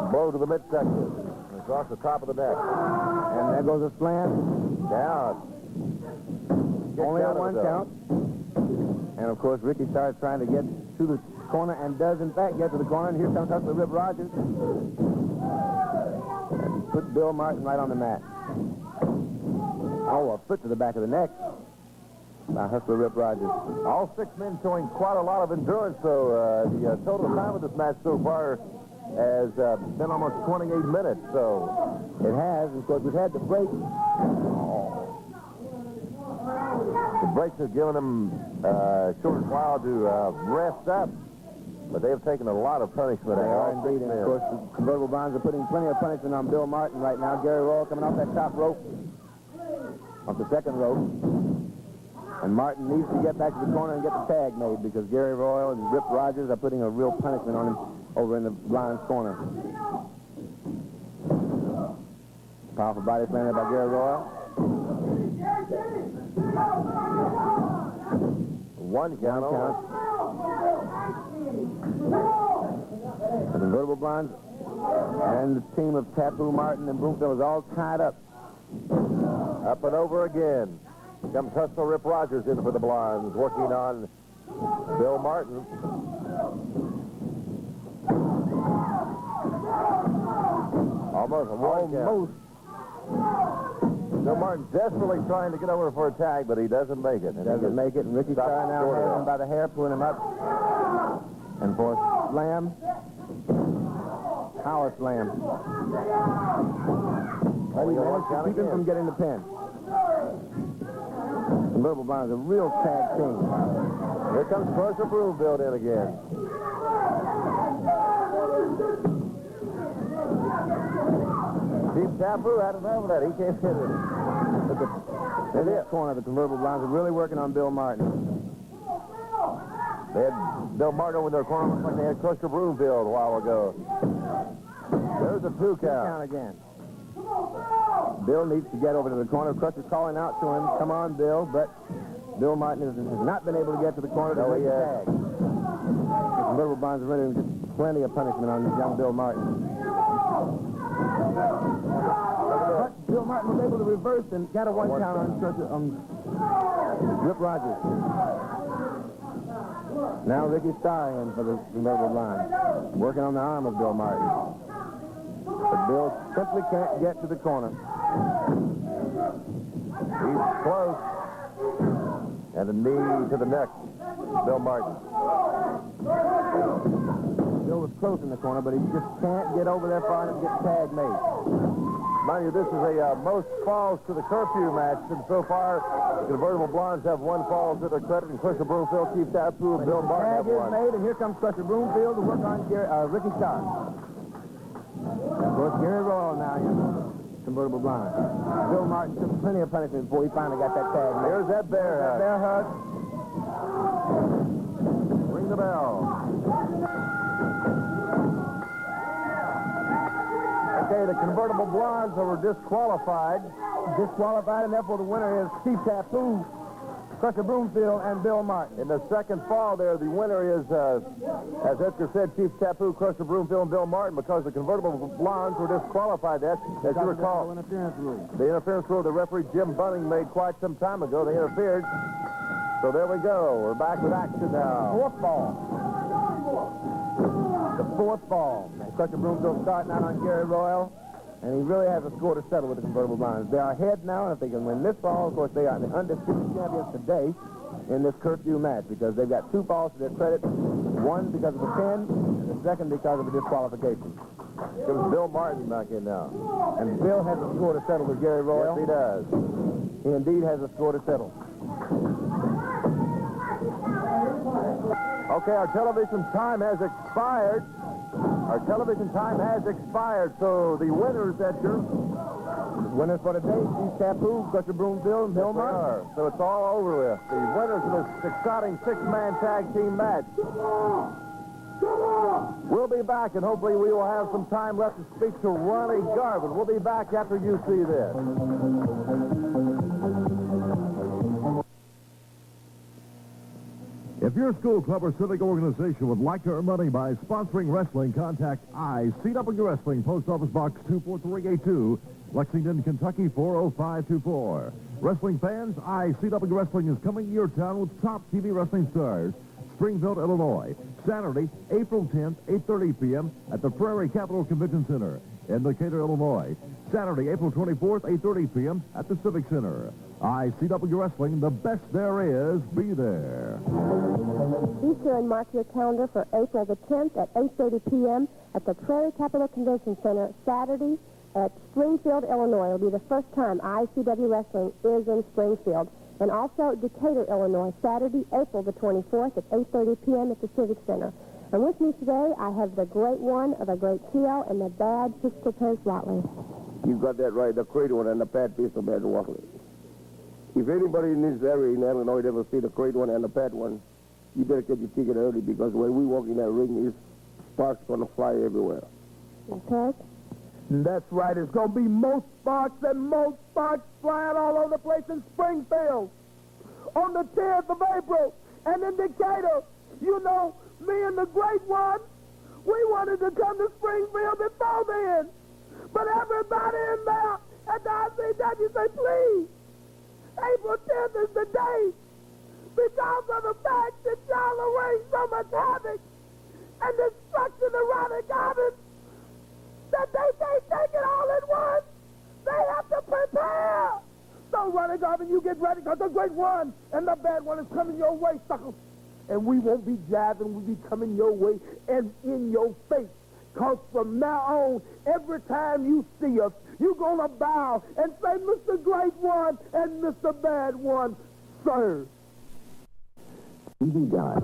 Blow to the midsection. Across the top of the neck.
And there goes a slam.
Down.
Only on one count. And, of course, Ricky Starr is trying to get to the corner and does, in fact, get to the corner. And here comes Hustler Rip Rogers. And he put Bill Martin right on the mat. Oh, a foot to the back of the neck by Hustler Rip Rogers.
All 6 men showing quite a lot of endurance, so the total time of this match so far has been almost 28 minutes, so
it has. Of course, we've had the break.
The breaks have given them a short while to rest up, but they have taken a lot of punishment.
They are indeed, and of course, the convertible bonds are putting plenty of punishment on Bill Martin right now. Gary Royal coming off that top rope, off the second rope. And Martin needs to get back to the corner and get the tag made because Gary Royal and Rip Rogers are putting a real punishment on him over in the blinds corner. Powerful body slam there by Gary Royal.
One count.
The convertible blinds and the team of Tapu, Martin, and Broomfield is all tied up.
Up and over again. Comes Hustler Rip Rogers in for the blinds, working on Bill Martin. Almost. Bill Martin's desperately trying to get over for a tag, but he doesn't make it.
Doesn't make it, and Ricky Starr now has him by the hair, pulling him up. And for a slam, power slam. But he managed to keep him from getting the pin. Convertible Blinds, a real tag team.
Here comes Crusher Broomfield in again. Chief Tapu had enough of that. He can't hit it.
In this corner, the Convertible Blinds are really working on Bill Martin.
They had Bill Martin over in their corner. Looks like they had Crusher Broomfield a while ago. There's a 2 count.
Again. Bill needs to get over to the corner. Crusher's calling out to him, come on, Bill, but Bill Martin has not been able to get to the corner to make the tag. The Convertible Blinds are rendering just plenty of punishment on young Bill Martin. But Bill Martin was able to reverse and got a 1 count on Crusher, Rip Rogers. Now Ricky Starr in for the Convertible Blinds, working on the arm of Bill Martin. But Bill simply can't get to the corner.
He's close. And a knee to the neck. Bill Martin.
Bill was close in the corner, but he just can't get over there far enough to get the tag made.
Mind you, this is a most falls to the curfew match, and so far, the Convertible Blondes have 1 fall to their credit, and Crusher Broomfield, Chief Tapu, and Bill Martin have 1.
The tag is made, and here comes Crusher Broomfield to work on Ricky Starr. Of course, Gary Royal now in Convertible Blind. Bill Martin took plenty of punishment before he finally got that tag made.
Here's that bear hug. Ring the bell. Okay, the Convertible Blondes were disqualified.
And therefore the winner is Chief Tapu, Crusher Broomfield, and Bill Martin.
In the second fall there, the winner is, as Edgar said, Chief Tapu, Crusher Broomfield, and Bill Martin, because the Convertible Blondes were disqualified. As you recall, the interference rule the referee Jim Bunning made quite some time ago. They interfered. So there we go. We're back with action now.
Fourth ball. The fourth ball. Crusher Broomfield starting out on Gary Royal. And he really has a score to settle with the Convertible Blinds. They are ahead now, and if they can win this ball, of course, they are the undisputed champions today in this curfew match because they've got 2 falls to their credit, 1 because of a pin, and the second because of a disqualification.
Comes Bill Martin back in now.
And Bill has a score to settle with Gary Royal.
Yes, he does.
He indeed has a score to settle.
Okay, our television time has expired. Our television time has expired, so the winners, Edgar.
Winners for today, Chief Tapu, Crusher Broomfield, and Bill Martin.
So it's all over with. The winners of this exciting 6-man tag team match. We'll be back, and hopefully we will have some time left to speak to Ronnie Garvin. We'll be back after you see this.
If your school, club, or civic organization would like to earn money by sponsoring wrestling, contact ICW Wrestling, Post Office Box 24382, Lexington, Kentucky 40524. Wrestling fans, ICW Wrestling is coming to your town with top TV wrestling stars. Springfield, Illinois, Saturday, April 10th, 8:30 p.m. at the Prairie Capital Convention Center in Decatur, Illinois. Saturday, April 24th, 8:30 p.m. at the Civic Center. ICW Wrestling, the best there is, be there.
Be sure and mark your calendar for April the 10th at 8:30 p.m. at the Prairie Capital Convention Center, Saturday at Springfield, Illinois. It'll be the first time ICW Wrestling is in Springfield. And also Decatur, Illinois, Saturday, April the 24th at 8:30 p.m. at the Civic Center. And with me today, I have the great one of the great Keo and the bad Pistol Pez Watley.
You got that right, the cradle and the bad Pistol Pez Watley.
If anybody in this area in Illinois ever see the great one and the bad one, you better get your ticket early because when we walk in that ring, is sparks going to fly everywhere.
Okay.
That's right. It's going to be most sparks flying all over the place in Springfield on the 10th of April. And in Decatur, you know, me and the great one, we wanted to come to Springfield before then. But everybody in there at the ICW say, please, April 10th is the day because of the fact that y'all arranged so much havoc and destruction around the garden that they can't take it all at once. They have to prepare. So, Ronnie Garvin, you get ready because the great one and the bad one is coming your way, suckers. And we won't be jiving, we'll be coming your way and in your face. Because from now on, every time you see us, you're going to bow and say, Mr. Great One and Mr. Bad One, sir.
Easy guy.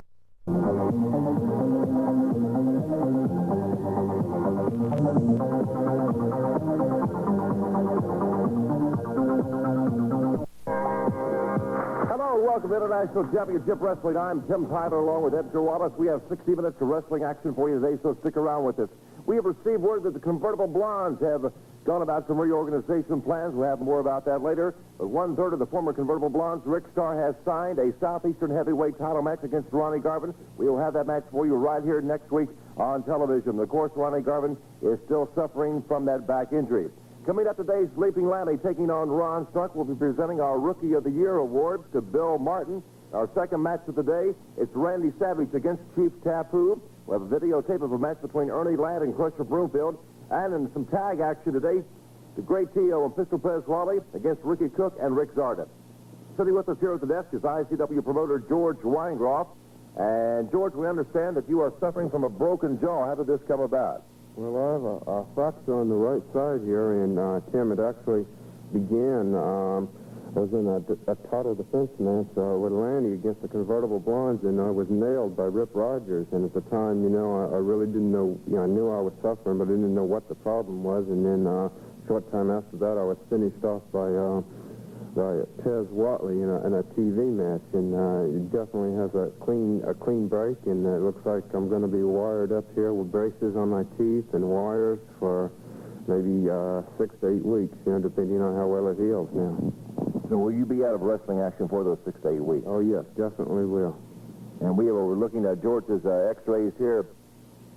Hello, welcome to International Championship Wrestling. I'm Tim Tyler along with Edgar Wallace. We have 60 minutes of wrestling action for you today, so stick around with us. We have received word that the Convertible Blondes have gone about some reorganization plans. We'll have more about that later. But one-third of the former Convertible Blondes, Rick Starr, has signed a Southeastern heavyweight title match against Ronnie Garvin. We will have that match for you right here next week on television. Of course, Ronnie Garvin is still suffering from that back injury. Coming up today, Sleeping Lanny taking on Ron Strunk. We'll be presenting our Rookie of the Year awards to Bill Martin. Our second match of the day, it's Randy Savage against Chief Tapu. We'll have a videotape of a match between Ernie Ladd and Crusher Broomfield. And in some tag action today, the great T.O. and Pistol Pez Wally against Ricky Cook and Rick Zarda. Sitting with us here at the desk is ICW promoter George Weingroff. And, George, we understand that you are suffering from a broken jaw. How did this come about?
Well, I have a fracture on the right side here, and Tim, it actually began. I was in a title defense match with Lanny against the Convertible Blondes, and I was nailed by Rip Rogers. And at the time, you know, I really didn't know. You know, I knew I was suffering, but I didn't know what the problem was. And then a short time after that, I was finished off by Tez Watley in a TV match, and it definitely has a clean break, and it looks like I'm going to be wired up here with braces on my teeth and wires for maybe 6 to 8 weeks, you know, depending on how well it heals now.
So will you be out of wrestling action for those 6 to 8 weeks?
Oh, yes, definitely will.
And we were looking at George's x-rays here.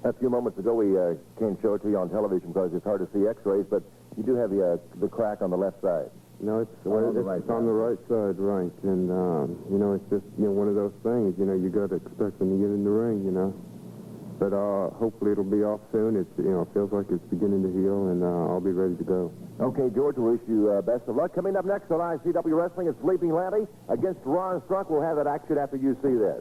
A few moments ago, we can't show it to you on television because it's hard to see x-rays, but you do have the crack on the left side.
No, it's on the right side, right. And, you know, it's just, you know, one of those things, you know, you got to expect when you get in the ring, you know. But hopefully it'll be off soon. It's, you know, it feels like it's beginning to heal, and I'll be ready to go.
Okay, George, we wish you best of luck. Coming up next on ICW Wrestling is Sleeping Lanny against Ron Strunk. We'll have that action after you see this.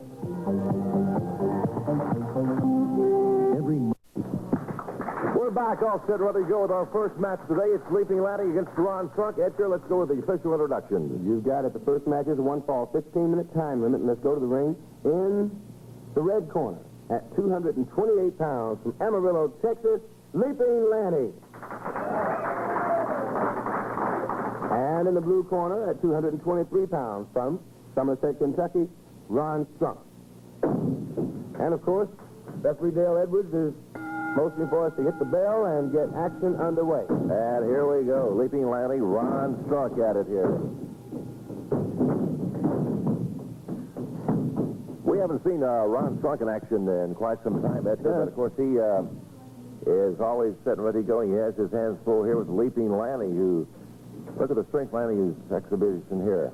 We're back, all set, ready to go with our first match today. It's Sleeping Lanny against Ron Strunk. Edgar, let's go with the official introduction.
You've got it. The first match is a one-fall, 15-minute time limit, and let's go to the ring in the red corner at 228 pounds from Amarillo, Texas, Sleeping Lanny. And in the blue corner at 223 pounds from Somerset, Kentucky, Ron Strunk. And, of course, referee Dale Edwards is motioning for us to hit the bell and get action underway.
And here we go. Sleeping Lanny, Ron Strunk at it here. We haven't seen Ron Strunk in action in quite some time, Edgar, but, of course, he is always set and ready to go. He has his hands full here with Leaping Lanny, who... Look at the strength Lanny's exhibition here.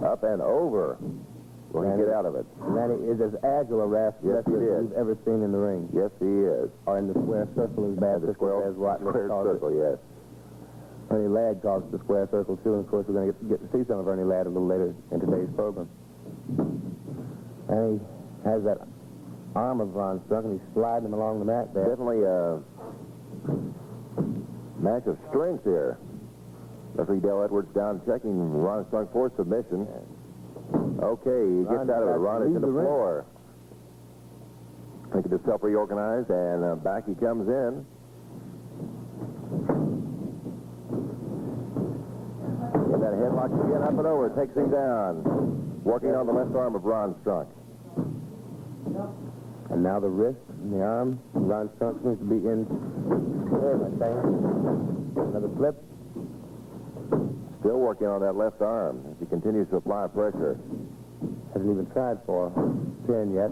Up and over. Will he get out of it?
Lanny is as agile a wrestler as you've ever seen in the ring.
Yes, he is.
Or in the square circle, as bad as
Square circle, yes.
Ernie Ladd calls it the square circle, too, and, of course, we're going to get to see some of Ernie Ladd a little later in today's program. And he has that arm of Ron Strunk, and he's sliding him along the mat there.
Definitely a match of strength here. Referee Dale Edwards down checking Ron Strunk for submission. Okay, he gets out of it. Ron is to the floor. Making himself reorganized, and back he comes in. In that headlock. Warlock again, up and over, takes him down. Working on the left arm of Ron Strunk.
And now the wrist and the arm. Ron Strunk seems to be in there, my thing. Another flip.
Still working on that left arm as he continues to apply pressure.
Hasn't even tried for a pin yet.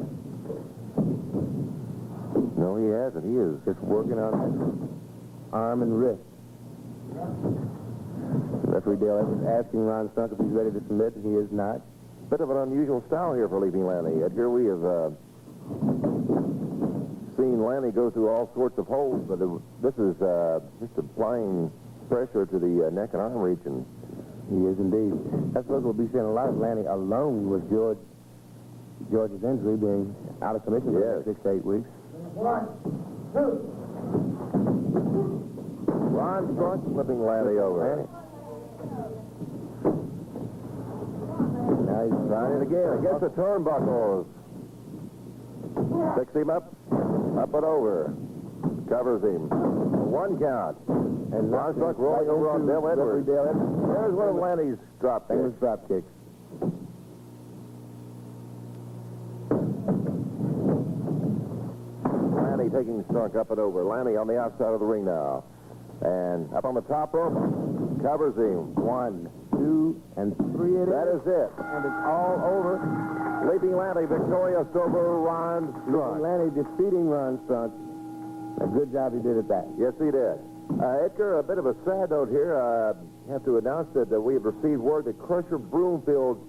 No, he hasn't. He is
Just working on that arm and wrist. Referee Dale Evans asking Ron Strunk if he's ready to submit, and he is not.
bit of an unusual style here for Leaping Lanny. Edgar, we have seen Lanny go through all sorts of holds, but this is just applying pressure to the neck and arm region.
He is indeed. I suppose we'll be seeing a lot of Lanny alone with George's injury being out of commission for 6 to 8 weeks.
1, 2.
Ron Strunk flipping Lanny over.
Now he's
Trying it again against the turnbuckles. Picks him up and over. Covers him. 1 count.
and
Ron Strunk rolling over on Bill Edwards. There's one of Lanny's drop kicks.
Drop kicks.
Lanny taking Strunk up and over. Lanny on the outside of the ring now. And up on the top rope. Covers him.
1, 2, and 3 it is.
That is it.
And it's all over.
Leaping Lanny victorious over Ron Strunk.
Lanny defeating Ron Strunk. A good job he did at that.
Yes, he did. Edgar, a bit of a sad note here. I have to announce that we have received word that Crusher Broomfield's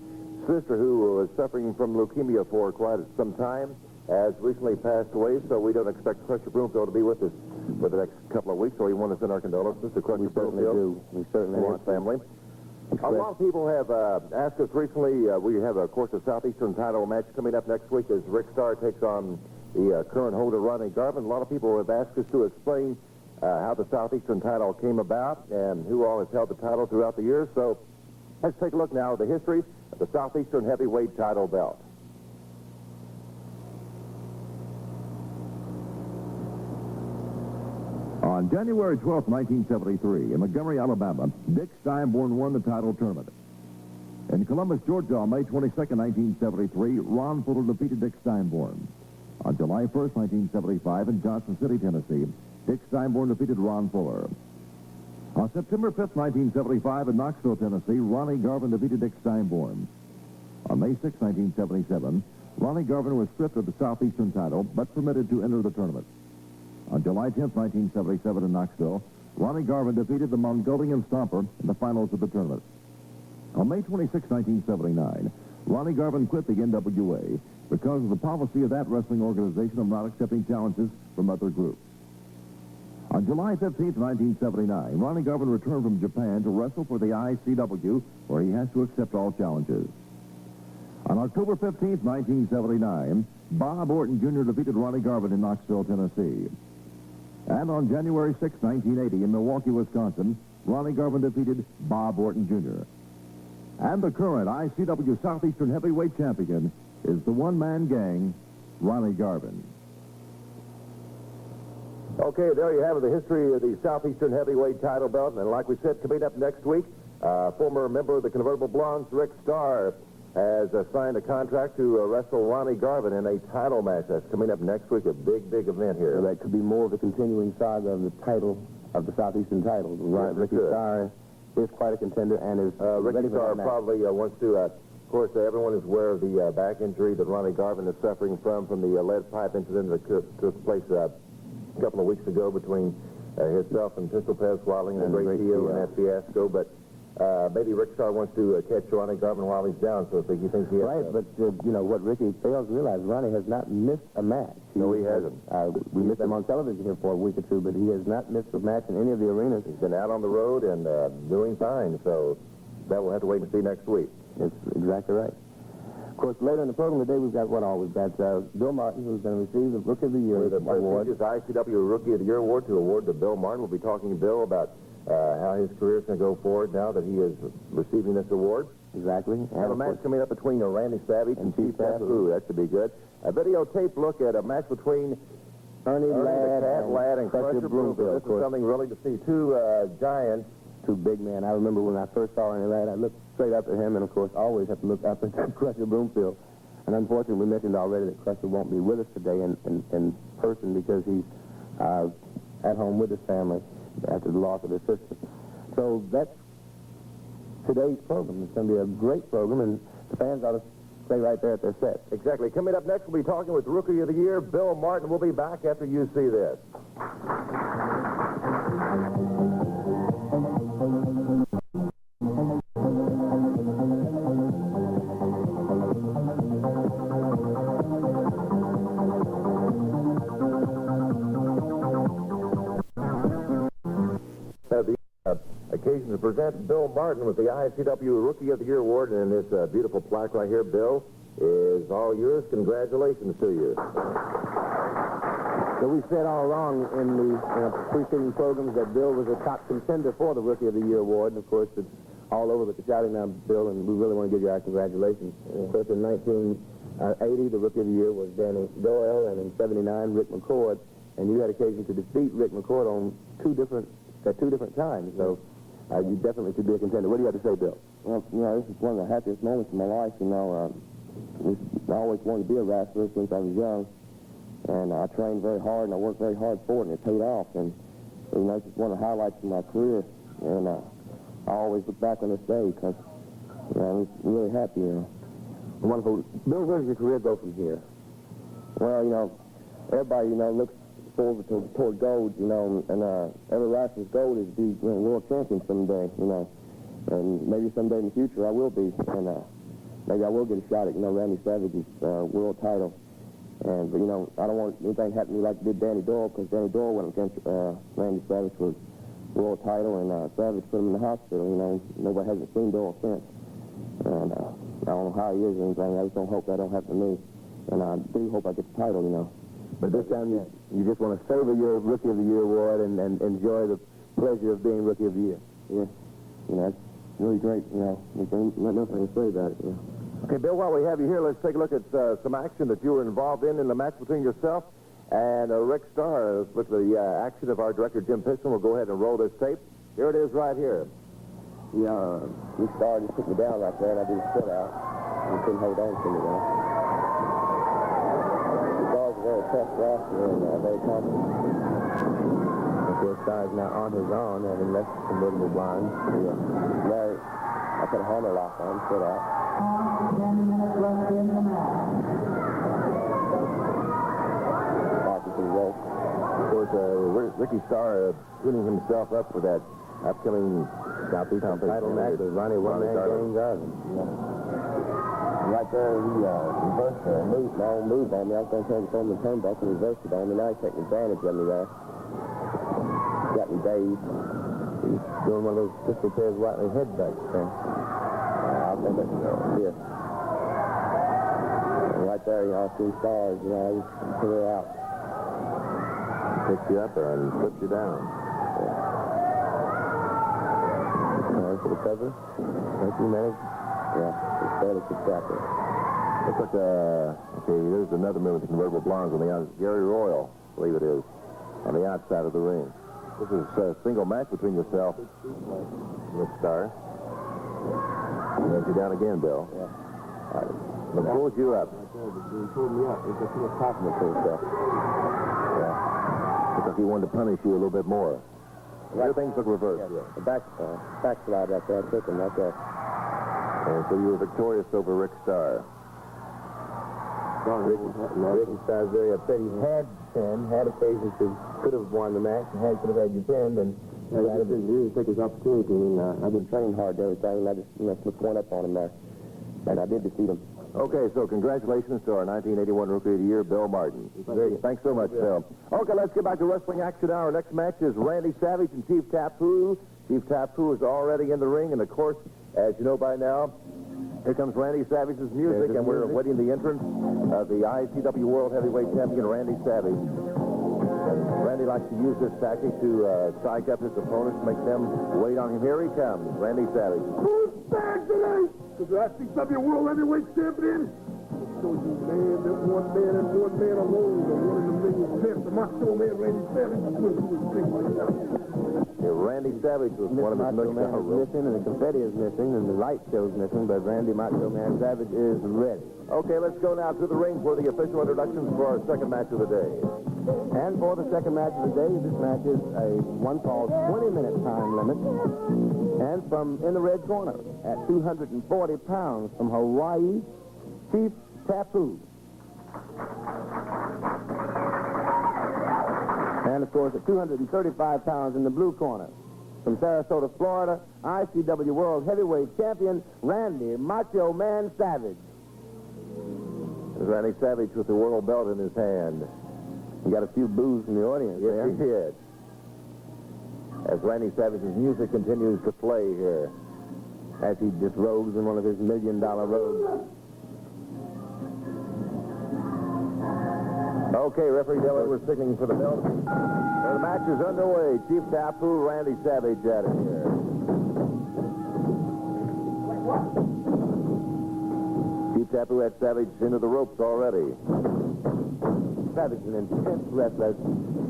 sister, who was suffering from leukemia for quite some time, has recently passed away, so we don't expect Crusher Broomfield to be with us for the next couple of weeks, so we want to send our condolences to Crusher Broomfield.
We certainly
and his family. A lot of people have asked us recently, we have, of course, a Southeastern title match coming up next week as Rick Starr takes on the current holder, Ronnie Garvin. A lot of people have asked us to explain how the Southeastern title came about and who all has held the title throughout the years. So let's take a look now at the history of the Southeastern heavyweight title belt.
On January 12, 1973, in Montgomery, Alabama, Dick Steinborn won the title tournament. In Columbus, Georgia, on May 22, 1973, Ron Fuller defeated Dick Steinborn. On July 1, 1975, in Johnson City, Tennessee, Dick Steinborn defeated Ron Fuller. On September 5, 1975, in Knoxville, Tennessee, Ronnie Garvin defeated Dick Steinborn. On May 6, 1977, Ronnie Garvin was stripped of the Southeastern title, but permitted to enter the tournament. On July 10, 1977, in Knoxville, Ronnie Garvin defeated the Mongolian Stomper in the finals of the tournament. On May 26, 1979, Ronnie Garvin quit the NWA because of the policy of that wrestling organization of not accepting challenges from other groups. On July 15, 1979, Ronnie Garvin returned from Japan to wrestle for the ICW, where he has to accept all challenges. On October 15, 1979, Bob Orton Jr. defeated Ronnie Garvin in Knoxville, Tennessee. And on January 6, 1980, in Milwaukee, Wisconsin, Ronnie Garvin defeated Bob Orton Jr. And the current ICW Southeastern Heavyweight Champion is the one-man gang, Ronnie Garvin.
Okay, there you have it, the history of the Southeastern heavyweight title belt. And like we said, coming up next week, former member of the Convertible Blondes, Rick Starr, has signed a contract to wrestle Ronnie Garvin in a title match. That's coming up next week, a big, big event here.
So that could be more of a continuing saga of the title, of the Southeastern title.
Yes,
Ricky Starr is quite a contender and is
Ricky Starr probably wants to, of course, everyone is aware of the back injury that Ronnie Garvin is suffering from the lead pipe incident that took place a couple of weeks ago between himself and Pistol Pez Wadling and Great Tio in that fiasco. But maybe Rick Starr wants to catch Ronnie Garvin while he's down, so he thinks he has
right, but you know what Ricky fails to realize, Ronnie has not missed a match.
No, he hasn't.
We missed him on television here for a week or two, but he has not missed a match in any of the arenas.
He's been out on the road and doing fine, so that we'll have to wait and see next week.
That's exactly right. Of course, later in the program today, we've got what all? We've got Bill Martin, who's going to receive the Rookie of the Year award.
The ICW Rookie of the Year award to award to Bill Martin. We'll be talking to Bill about how his career is going to go forward now that he is receiving this award.
Exactly.
And have a match coming up between Randy Savage and Chief Tapu. That should be good. A videotape look at a match between
Ernie
Ladd and Crusher Broomfield. This is something really to see. Two giants,
two big men. I remember when I first saw Randy Ladd, I looked straight up at him, and of course, always have to look up at Crusher Broomfield. And unfortunately, we mentioned already that Crusher won't be with us today in person because he's at home with his family after the loss of his sister. So that's today's program. It's going to be a great program, and the fans ought to stay right there at their set.
Exactly. Coming up next, we'll be talking with Rookie of the Year, Bill Martin. We'll be back after you see this. Occasion to present Bill Martin with the ICW Rookie of the Year Award, and this beautiful plaque right here, Bill, is all yours. Congratulations to you.
So we said all along in the preceding programs that Bill was a top contender for the Rookie of the Year Award, and of course it's all over with the shouting now, Bill, and we really want to give you our congratulations. Of course, in 1980, the Rookie of the Year was Danny Doyle, and in 79, Rick McCord, and you had occasion to defeat Rick McCord on two different times, so you definitely should be a contender. What do you have to say, Bill?
Well, this is one of the happiest moments in my life, I always wanted to be a wrestler since I was young, and I trained very hard, and I worked very hard for it, and it paid off, and it's just one of the highlights of my career, and I always look back on this day because I was really happy,
Wonderful. Bill, where does your career go from here?
Well, everybody, looks forward toward gold, and every wrestler's goal is to be world champion someday, and maybe someday in the future I will be, and maybe I will get a shot at, Randy Savage's world title. And, but, I don't want anything to happen to me like it did Danny Doyle, because Danny Doyle went against Randy Savage for world title, and Savage put him in the hospital, Nobody hasn't seen Doyle since. And I don't know how he is or anything. I just don't hope that don't happen to me. And I do hope I get the title,
But this time you just want to savor your Rookie of the Year award and enjoy the pleasure of being Rookie of the Year.
Yeah. It's really great, There's nothing to say about it,
Okay, Bill, while we have you here, let's take a look at some action that you were involved in the match between yourself and Rick Starr. With the action of our director, Jim Piston, we'll go ahead and roll this tape. Here it is right here.
Yeah, Rick Starr just took me down right there, and I did a split out. And he couldn't hold on to me there. Starr's a very tough wrestler and very confident.
Of course, Starr's now on his own, having left convertible blinds.
Now, I put a hammer lock on, split out.
10 minutes left in the match.
Pocket to the rope.
Of course, Ricky Starr tuning himself up for that upcoming Southeast
Title match with Ronnie One-Man Gang Garvin.
Right there, he reversed my own move on me. I was going to turn the phone and turnbuckle and reversed it on me. Now he's taking advantage of me there. Got me dazed.
He's doing one of those Pistol Pairs Watley headbutts thing.
I think that's here. And right there, I see stars, I just put her out.
Picks you up there and flips you down.
For the cover.
Thank you, man.
Yeah, it's fairly successful.
Looks like, okay, there's another move with the convertible blondes on the outside. Gary Royal, I believe it is, on the outside of the ring. This is a single match between yourself and Rick Starr. Let you down again, Bill.
Yeah.
But pulls you up.
He pulled me up. It's just too much confidence in himself.
Yeah. Looks like he wanted to punish you a little bit more. Right. Things look reversed.
Yeah. The backslide right there. I took him right there.
And so you were victorious over Rick Starr.
Ricky Starr's very upset. He had pinned, had occasions to could have won the match, and could have had you pinned, and
he didn't take his opportunity. I've been training hard and everything, and I just slipped one up on him there. And I did defeat him.
Okay, so congratulations to our 1981 Rookie of the Year, Bill Martin. Thanks so much, Bill. Okay, let's get back to wrestling action now. Our next match is Randy Savage and Chief Tapu. Chief Tapu is already in the ring, and of course, as you know by now, here comes Randy Savage's music, and we're awaiting the entrance of the ICW World Heavyweight Champion, Randy Savage. Randy likes to use this tactic to psych up his opponents, make them wait on him. Here he comes, Randy Savage.
Who's back tonight? The ICW World Heavyweight Champion? So you man, that one man and one man alone are one in a million champs. Macho Man Randy Savage.
Randy Savage was one of his
Macho Man is missing, and the confetti is missing, and the light show's missing, but Randy Macho Man Savage is ready.
Okay, let's go now to the ring for the official introductions for our second match of the day.
And for the second match of the day, this match is a one-fall 20-minute time limit. And from in the red corner, at 240 pounds from Hawaii, Chief Tapu. And, of course, at 235 pounds in the blue corner, from Sarasota, Florida, ICW World Heavyweight Champion, Randy Macho Man Savage.
Randy Savage with the world belt in his hand.
He got a few boos from the audience
Yes,
there.
he did. As Randy Savage's music continues to play here.
As he disrobes in one of his $1 million robes.
Okay, referee Dillard, we're signaling for the belt. The match is underway. Chief Tapu, Randy Savage at it here. Chief Tapu had Savage into the ropes already.
Savage is an intense wrestler.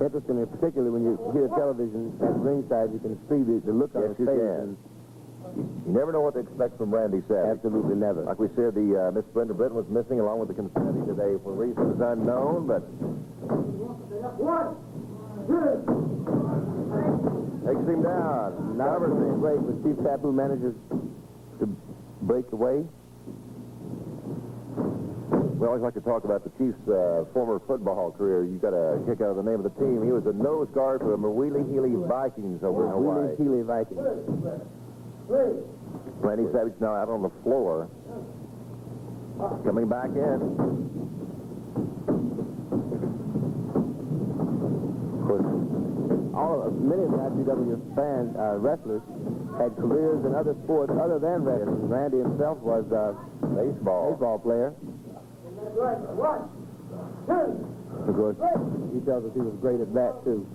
Interestingly, particularly when you hear television at ringside, you can see the look on
Yes,
his
you
face.
can. You never know what to expect from Randy Savage.
Absolutely never.
Like we said, the Miss Brenda Britton was missing along with the confetti today for reasons unknown, but takes him down.
Not everything great, but Chief Tapu manages to break away.
We always like to talk about the Chiefs' former football career. You got a kick out of the name of the team. He was a nose guard for the Mawili Healy Vikings over in Hawaii.
Healy Vikings.
Randy Savage now out on the floor. Coming back in.
Of course, many of the ICW fans, wrestlers, had careers in other sports other than wrestling. Randy himself was a baseball player. Of course, he tells us he was great at that, too.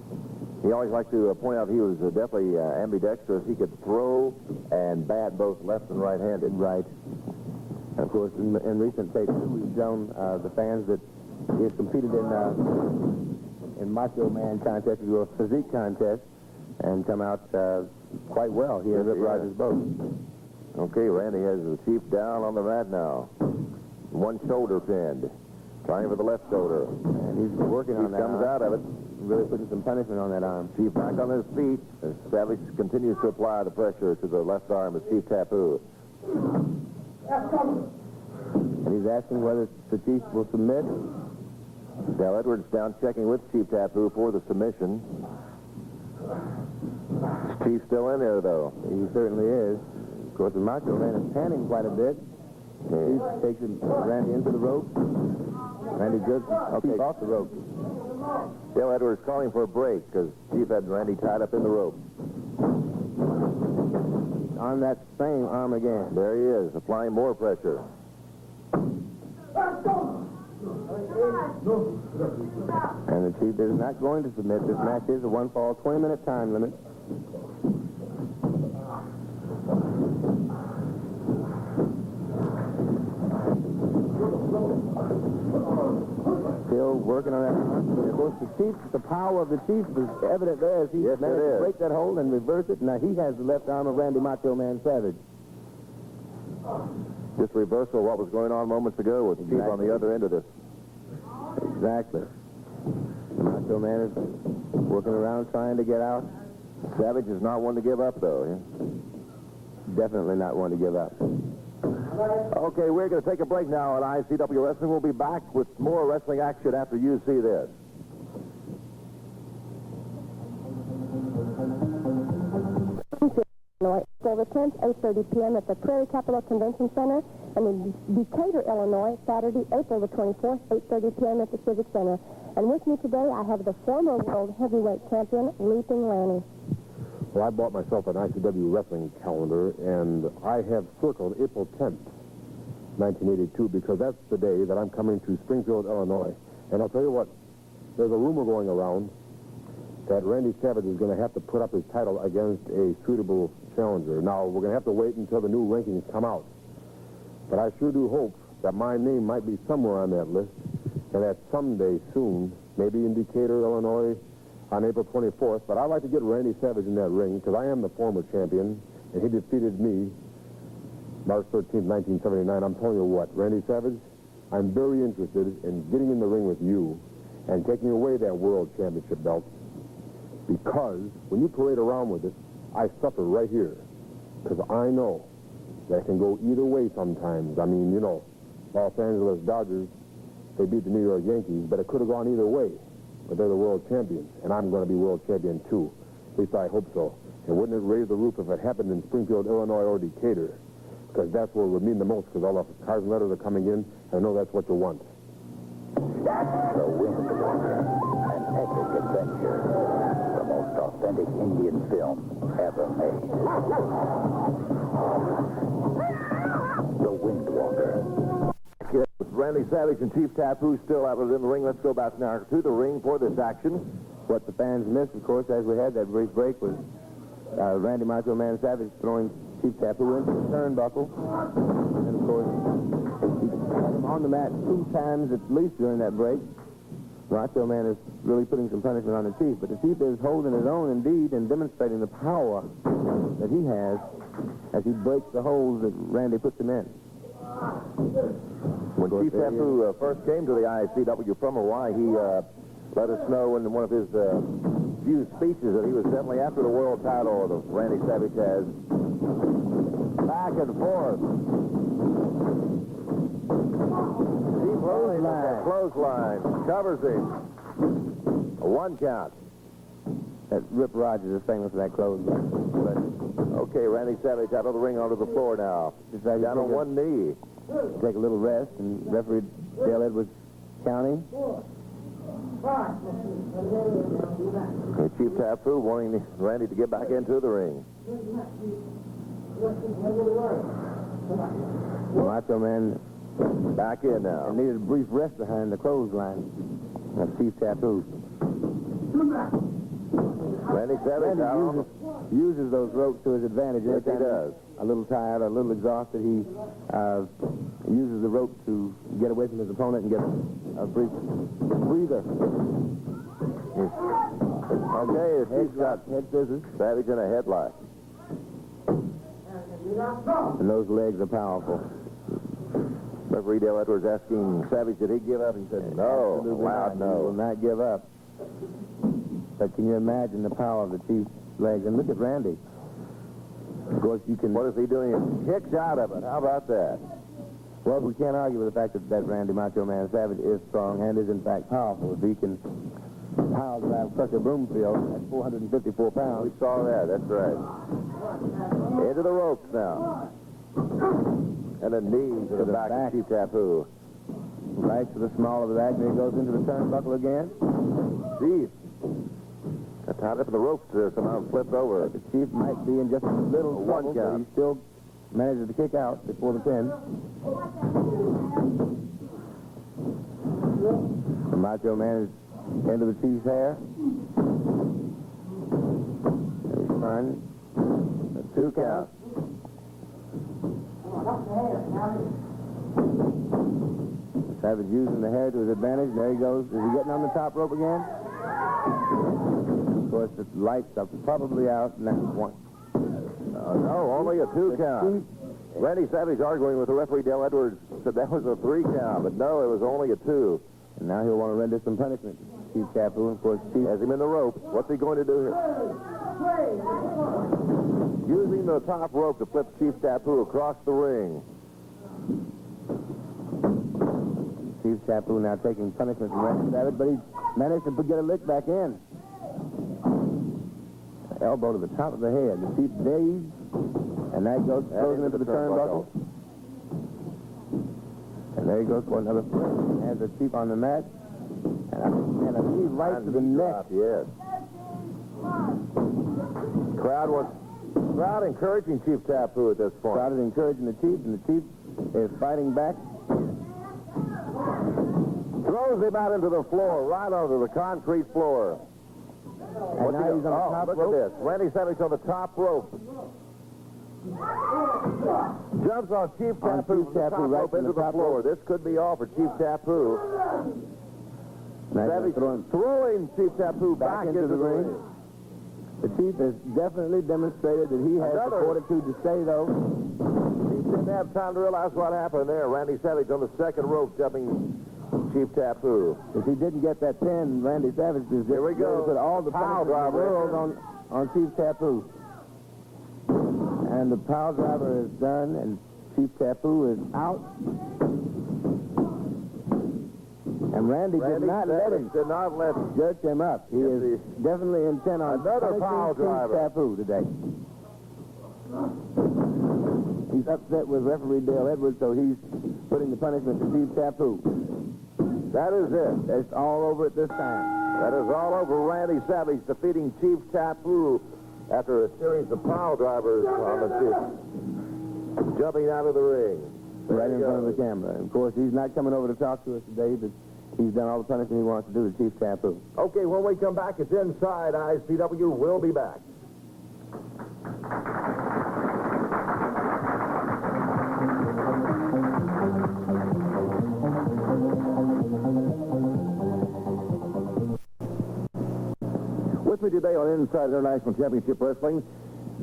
He always liked to point out he was definitely ambidextrous. He could throw and bat both left and right-handed.
Right. And of course, in recent tapes, too, we've shown the fans that he has competed in Macho Man contests, or physique contests, and come out quite well here at Rip Rogers Boat.
Okay, Randy has the Chief down on the mat now. One shoulder pinned. Trying for the left shoulder.
And he's working on that.
He comes out of it.
Really putting some punishment on that arm.
Chief back on his feet as Savage continues to apply the pressure to the left arm of Chief Tapu.
And he's asking whether the Chief will submit.
Dale Edwards down checking with Chief Tapu for the submission. Chief still in there, though.
He certainly is. Of course, the Macho Man is panning quite a bit. Chief takes Randy into the rope. Randy jerks Chief off the rope.
Dale Edwards calling for a break because Chief had Randy tied up in the rope.
On that same arm again.
There he is, applying more pressure.
And the Chief is not going to submit. This match is a one-fall, 20-minute time limit. Still working on that arm. Of course, the power of the Chief is evident there as he managed to break that hold and reverse it. Now he has the left arm of Randy Macho Man Savage.
Just reversal of what was going on moments ago with the Chief on the other end of this.
Exactly. The Macho Man is working around trying to get out.
Savage is not one to give up, though. Yeah?
Definitely not one to give up.
Okay, we're going to take a break now on ICW Wrestling. We'll be back with more wrestling action after you see this.
April the 10th, 8:30 p.m. at the Prairie Capital Convention Center, and in Decatur, Illinois, Saturday, April the 24th, 8:30 p.m. at the Civic Center. And with me today, I have the former world heavyweight champion, Leaping Lanny.
Well, I bought myself an ICW wrestling calendar, and I have circled April 10th, 1982, because that's the day that I'm coming to Springfield, Illinois. And I'll tell you what, there's a rumor going around that Randy Savage is going to have to put up his title against a suitable challenger. Now, we're going to have to wait until the new rankings come out. But I sure do hope that my name might be somewhere on that list. and that someday soon, maybe in Decatur, Illinois, on April 24th, but I'd like to get Randy Savage in that ring because I am the former champion, and he defeated me March 13th, 1979. I'm telling you what, Randy Savage, I'm very interested in getting in the ring with you and taking away that world championship belt, because when you parade around with it, I suffer right here, because I know that it can go either way sometimes. I mean, you know, Los Angeles Dodgers, they beat the New York Yankees, but it could have gone either way. But they're the world champions, and I'm going to be world champion too. At least I hope so. And wouldn't it raise the roof if it happened in Springfield, Illinois, or Decatur? Because that's where it would mean the most, because all the cars and letters are coming in, and I know that's what you want.
The Windwalker, an epic adventure. The most authentic Indian film ever made. The Windwalker.
With Randy Savage and Chief Tapu still out in the ring, let's go back now to the ring for this action.
What the fans missed, of course, as we had that brief break, was Randy Macho Man Savage throwing Chief Tapu into the turnbuckle. And, of course, he had him on the mat 2 times at least during that break. Macho Man is really putting some punishment on the Chief, but the Chief is holding his own indeed and demonstrating the power that he has as he breaks the holes that Randy puts him in.
When Chief Tapu first came to the ICW from Hawaii, he let us know in one of his few speeches that he was definitely after the world title that Randy Savage has. Back and forth. Deep clothesline. Covers him. A 1 count.
That Rip Rogers is famous for that clothesline.
Okay, Randy Savage out of the ring onto the floor now. Down on one knee.
Take a little rest, and referee Dale Edwards counting.
And Chief Tapu wanting Randy to get back into the ring.
The Macho Man
back in now.
And needed a brief rest behind the clothesline. That's Chief Tapu.
Randy Savage
uses those ropes to his advantage.
Yes, he does.
A little tired, a little exhausted, he uses the rope to get away from his opponent and get a brief breather.
Okay, he's got
head scissors.
Savage in a headlock.
And those legs are powerful.
Referee Dale Edwards asking Savage, did he give up? He said, no. Loud no.
He will not give up. But can you imagine the power of the Chief's legs? And look at Randy. Of course, you can...
What is he doing? He kicks out of it. How about that?
Well, we can't argue with the fact that Randy Macho Man Savage is strong and is, in fact, powerful. If he can power drive Crusher Broomfield at 454 pounds.
We saw that. That's right. Into the ropes now. And a knee to the back of Chief Tapu.
Right to the small of the back. There he goes into the turnbuckle again.
Chief. Got tied up in the ropes there, somehow flipped over.
The Chief might be in just a little trouble, but he still manages to kick out before the pin. The Macho Man is into the Chief's hair. He's trying. A 2 count. Savage using the hair to his advantage. There he goes. Is he getting on the top rope again? Of course, the lights are probably out. Now, one.
No, only a 2 count. Randy Savage arguing with the referee Dale Edwards said that was a 3 count, but no, it was only a 2.
And now he'll want to render some punishment. Chief Tapu, of course, Chief
has him in the rope. What's he going to do here? Using the top rope to flip Chief Tapu across the ring.
Chief Tapu now taking punishment from Randy Savage, but he managed to get a lick back in. Elbow to the top of the head. The Chief dazed, and that goes into the turnbuckle. And there he goes for another flip. Has the Chief on the mat. And a knee right to the neck.
Yes. Crowd encouraging Chief Tapu at this point.
Crowd is encouraging the Chief, and the Chief is fighting back.
Throws him out into the floor, right onto the concrete floor.
And now he's on the top
look
rope.
at this. Randy Savage on the top rope. Jumps on Chief Tapu
right
into the floor. This could be all for Chief Tapu. Savage throwing Chief Tapu back into the ring.
The Chief has definitely demonstrated that he has the fortitude to stay, though.
He didn't have time to realize what happened there. Randy Savage on the second rope jumping Chief Tapu.
If he didn't get that pin, Randy Savage is
Here we go.
Put all the
pile
driver in the
driver
world on Chief Tapu. And the pile driver is done, and Chief Tapu is out. And Randy did not let him jerk him up. He is definitely intent on
another pile driver.
Chief Tapu today. He's upset with referee Dale Edwards, so he's putting the punishment to Chief Tapu.
That is it.
It's all over at this time.
That is all over. Randy Savage defeating Chief Tapu after a series of pile drivers on the Chief. Jumping out of the ring.
Right in front of the camera. And of course, he's not coming over to talk to us today, but he's done all the punishment he wants to do to Chief Tapu.
Okay, when we come back, it's Inside ICW. We'll be back. With me today on Inside International Championship Wrestling,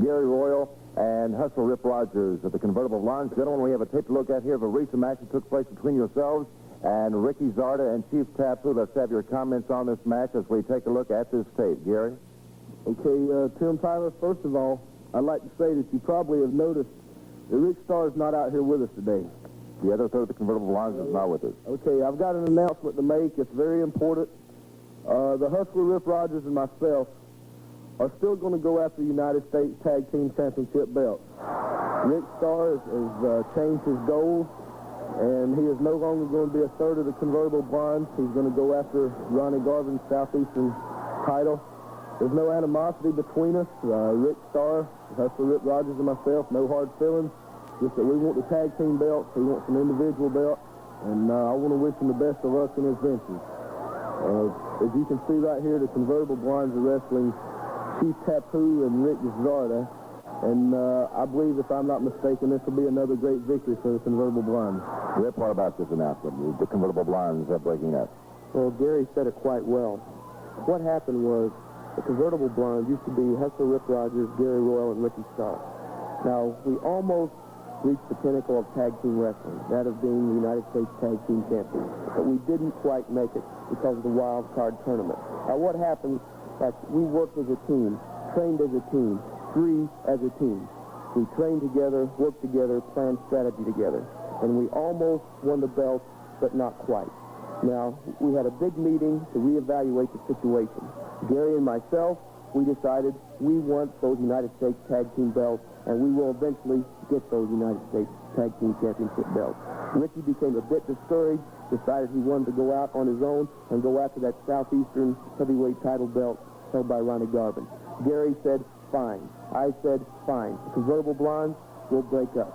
Gary Royal and Hustler Rip Rogers of the Convertible Blondes. Gentlemen, we have a tape to look at here of a recent match that took place between yourselves and Ricky Zarda and Chief Tapu. Let's have your comments on this match as we take a look at this tape. Gary?
Okay, Tim Tyler, first of all, I'd like to say that you probably have noticed that Rick Starr's not out here with us today.
The other third of the Convertible Blondes is not with us.
Okay, I've got an announcement to make. It's very important. The Hustler Rip Rogers and myself are still going to go after the United States Tag Team Championship belts. Rick Starr has changed his goals, and he is no longer going to be a third of the Convertible Blondes. He's going to go after Ronnie Garvin's Southeastern title. There's no animosity between us. Rick Starr, Hustler Rip Rogers, and myself, no hard feelings. Just that we want the tag team belts. He wants an individual belt, and I want to wish him the best of luck in his ventures. As you can see right here, the Convertible Blondes are wrestling Chief Tapu and Rick Zarda, and I believe, if I'm not mistaken, this will be another great victory for the Convertible Blondes.
Rip, what about this announcement? The Convertible Blondes are breaking up.
Well, Gary said it quite well. What happened was the Convertible Blondes used to be Hustler Rip Rogers, Gary Royal, and Ricky Starr. Now, we almost reached the pinnacle of tag team wrestling, that of being the United States Tag Team Champions. But we didn't quite make it because of the wild card tournament. Now, what happened, like, we worked as a team, trained as a team, grew as a team. We trained together, worked together, planned strategy together. And we almost won the belt, but not quite. Now, we had a big meeting to reevaluate the situation. Gary and myself, we decided we want those United States Tag Team belts, and we will eventually get those United States Tag Team Championship belts. Ricky became a bit discouraged, decided he wanted to go out on his own and go after that Southeastern heavyweight title belt held by Ronnie Garvin. Gary said, fine. I said, fine. The Convertible Blondes will break up.